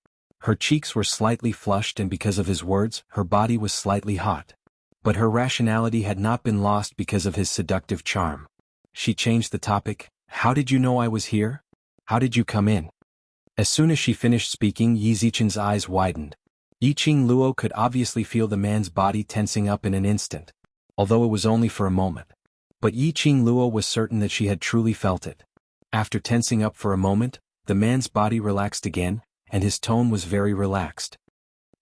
Her cheeks were slightly flushed and because of his words, her body was slightly hot. But her rationality had not been lost because of his seductive charm. She changed the topic. How did you know I was here? How did you come in? As soon as she finished speaking, Yi Zichen's eyes widened. Yi Qingluo could obviously feel the man's body tensing up in an instant, although it was only for a moment. But Yi Qingluo was certain that she had truly felt it. After tensing up for a moment, the man's body relaxed again, and his tone was very relaxed.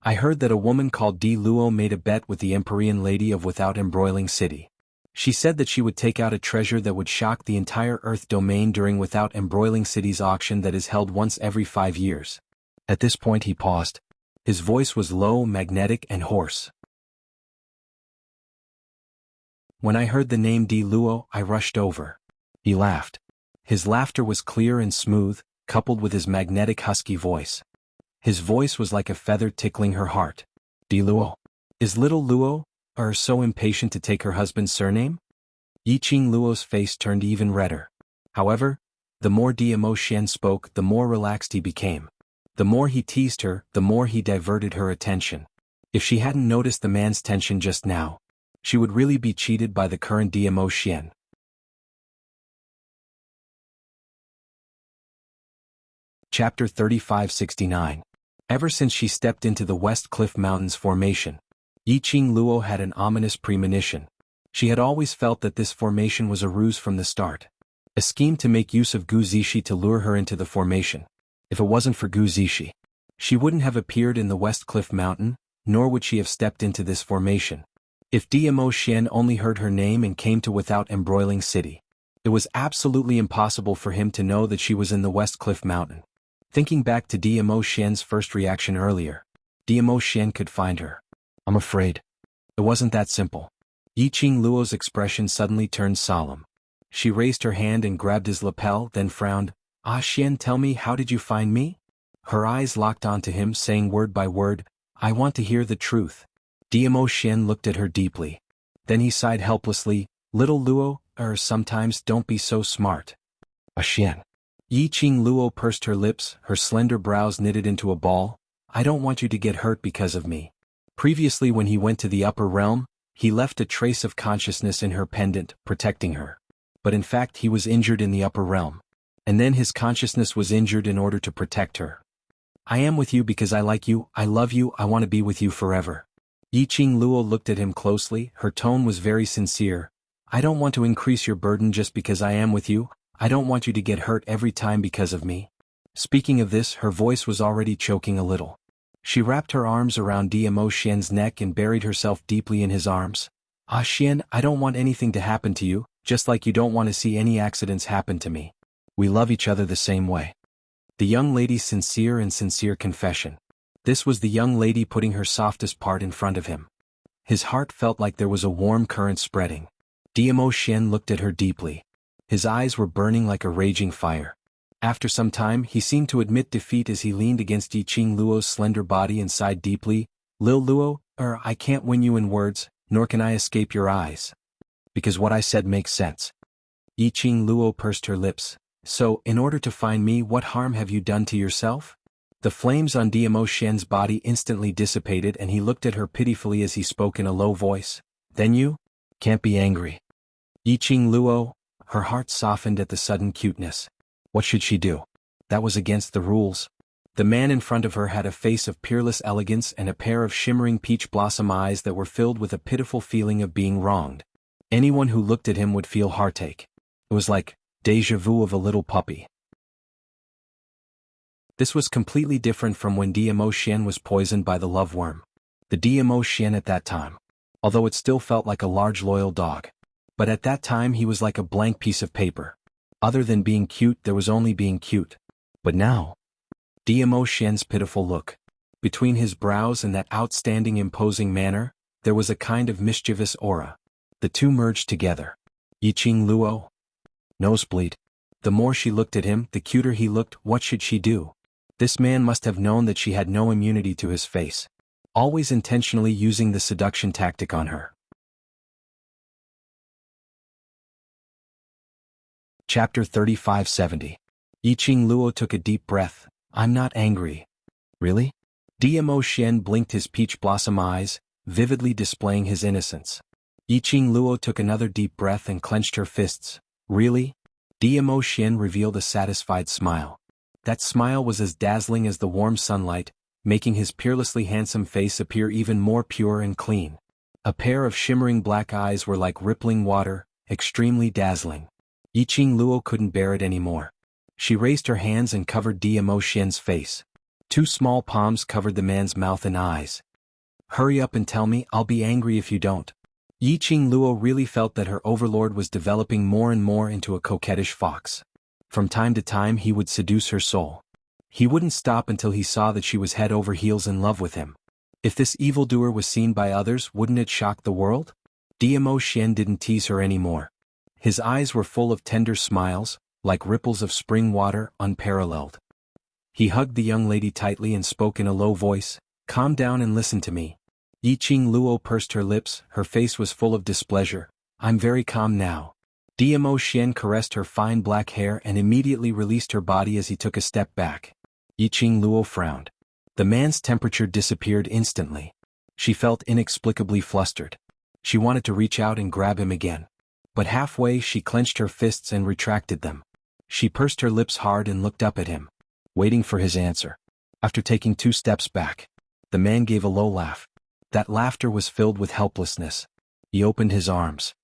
I heard that a woman called Di Luo made a bet with the Empyrean Lady of Without Embroiling City. She said that she would take out a treasure that would shock the entire Earth domain during Without Embroiling City's auction that is held once every 5 years. At this point he paused. His voice was low, magnetic, and hoarse. When I heard the name Di Luo, I rushed over. He laughed. His laughter was clear and smooth, coupled with his magnetic husky voice. His voice was like a feather tickling her heart. Di Luo. Is little Luo so impatient to take her husband's surname? Yi Qingluo's face turned even redder. However, the more Dmo Xian spoke, the more relaxed he became. The more he teased her, the more he diverted her attention. If she hadn't noticed the man's tension just now, she would really be cheated by the current Dmo Xian. Chapter 3569. Ever since she stepped into the West Cliff Mountains formation, Yi Qingluo had an ominous premonition. She had always felt that this formation was a ruse from the start. A scheme to make use of Gu Zishi to lure her into the formation. If it wasn't for Gu Zishi, she wouldn't have appeared in the West Cliff Mountain, nor would she have stepped into this formation. If Diamo Xian only heard her name and came to Without Embroiling City, it was absolutely impossible for him to know that she was in the West Cliff Mountain. Thinking back to Diamo Xian's first reaction earlier, Diamo Xian could find her. I'm afraid. It wasn't that simple. Yiqing Luo's expression suddenly turned solemn. She raised her hand and grabbed his lapel, then frowned. Ah Xian, tell me, how did you find me? Her eyes locked onto him, saying word by word, I want to hear the truth. Diamo Xian looked at her deeply. Then he sighed helplessly, Little Luo, sometimes don't be so smart. Ah Xian. Yiqing Luo pursed her lips, her slender brows knitted into a ball. I don't want you to get hurt because of me. Previously when he went to the upper realm, he left a trace of consciousness in her pendant, protecting her. But in fact he was injured in the upper realm. And then his consciousness was injured in order to protect her. I am with you because I like you, I love you, I want to be with you forever. Yiqing Luo looked at him closely, her tone was very sincere. I don't want to increase your burden just because I am with you, I don't want you to get hurt every time because of me. Speaking of this, her voice was already choking a little. She wrapped her arms around Diamo Xian's neck and buried herself deeply in his arms. Ah Xian, I don't want anything to happen to you, just like you don't want to see any accidents happen to me. We love each other the same way. The young lady's sincere confession. This was the young lady putting her softest part in front of him. His heart felt like there was a warm current spreading. Diamo Xian looked at her deeply. His eyes were burning like a raging fire. After some time he seemed to admit defeat as he leaned against Yiqing Luo's slender body and sighed deeply. Lil Luo, I can't win you in words, nor can I escape your eyes. Because what I said makes sense. Yiqing Luo pursed her lips. So, in order to find me, what harm have you done to yourself? The flames on Diamo Xian's body instantly dissipated and he looked at her pitifully as he spoke in a low voice. Then you? Can't be angry. Yiqing Luo, her heart softened at the sudden cuteness. What should she do? That was against the rules. The man in front of her had a face of peerless elegance and a pair of shimmering peach blossom eyes that were filled with a pitiful feeling of being wronged. Anyone who looked at him would feel heartache. It was like déjà vu of a little puppy. This was completely different from when Diamo Xian was poisoned by the love worm. The Diamo Xian at that time. Although it still felt like a large loyal dog. But at that time he was like a blank piece of paper. Other than being cute, there was only being cute. But now, Diamo Xian's pitiful look. Between his brows and that outstanding imposing manner, there was a kind of mischievous aura. The two merged together. Yiqing Luo. Nosebleed. The more she looked at him, the cuter he looked. What should she do? This man must have known that she had no immunity to his face. Always intentionally using the seduction tactic on her. Chapter 3570. Yiqing Luo took a deep breath. I'm not angry. Really? Diamo Xian blinked his peach blossom eyes, vividly displaying his innocence. Yiqing Luo took another deep breath and clenched her fists. Really? Diamo Xian revealed a satisfied smile. That smile was as dazzling as the warm sunlight, making his peerlessly handsome face appear even more pure and clean. A pair of shimmering black eyes were like rippling water, extremely dazzling. Yiqing Luo couldn't bear it anymore. She raised her hands and covered Diamo Xian's face. Two small palms covered the man's mouth and eyes. Hurry up and tell me, I'll be angry if you don't. Yiqing Luo really felt that her overlord was developing more and more into a coquettish fox. From time to time he would seduce her soul. He wouldn't stop until he saw that she was head over heels in love with him. If this evildoer was seen by others, wouldn't it shock the world? Diamo Xian didn't tease her anymore. His eyes were full of tender smiles, like ripples of spring water, unparalleled. He hugged the young lady tightly and spoke in a low voice, calm down and listen to me. Yiqing Luo pursed her lips, her face was full of displeasure. I'm very calm now. Diamo Xian caressed her fine black hair and immediately released her body as he took a step back. Yiqing Luo frowned. The man's temperature disappeared instantly. She felt inexplicably flustered. She wanted to reach out and grab him again. But halfway she clenched her fists and retracted them. She pursed her lips hard and looked up at him, waiting for his answer. After taking 2 steps back, the man gave a low laugh. That laughter was filled with helplessness. He opened his arms.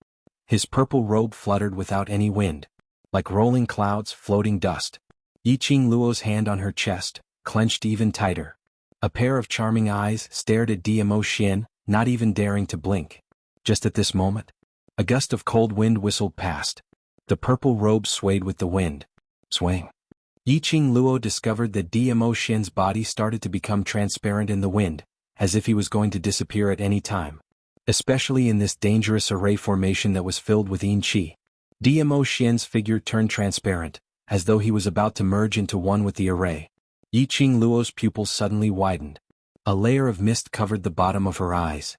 His purple robe fluttered without any wind. like rolling clouds, floating dust. Yiqing Luo's hand on her chest, clenched even tighter. A pair of charming eyes stared at Dmo Xian, not even daring to blink. Just at this moment, a gust of cold wind whistled past. The purple robe swayed with the wind. Swing. Yiqing Luo discovered that Dmo Xian's body started to become transparent in the wind, as if he was going to disappear at any time. Especially in this dangerous array formation that was filled with yin qi. Dmo Xian's figure turned transparent, as though he was about to merge into one with the array. Yiqing Luo's pupils suddenly widened. A layer of mist covered the bottom of her eyes.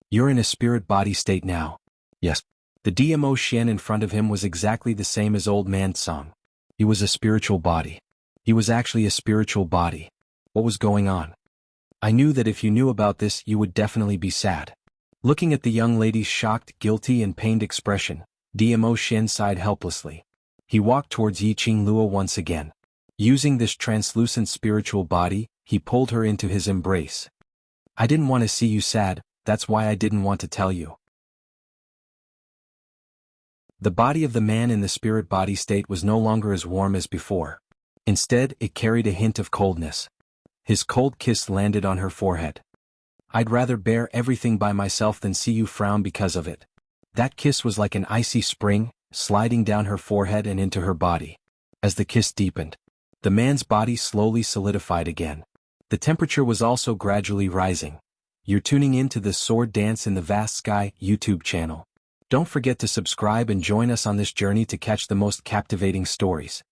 You're in a spirit body state now. Yes. The Dmo Xian in front of him was exactly the same as old man Song. He was a spiritual body. He was actually a spiritual body. What was going on? I knew that if you knew about this you would definitely be sad. Looking at the young lady's shocked, guilty and pained expression, Dmo Xian sighed helplessly. He walked towards Yiqing Luo once again. Using this translucent spiritual body, he pulled her into his embrace. I didn't want to see you sad, that's why I didn't want to tell you. The body of the man in the spirit body state was no longer as warm as before. Instead, it carried a hint of coldness. His cold kiss landed on her forehead. I'd rather bear everything by myself than see you frown because of it. That kiss was like an icy spring, sliding down her forehead and into her body. As the kiss deepened, the man's body slowly solidified again. The temperature was also gradually rising. You're tuning in to the Sword Dance in the Vast Sky YouTube channel. Don't forget to subscribe and join us on this journey to catch the most captivating stories.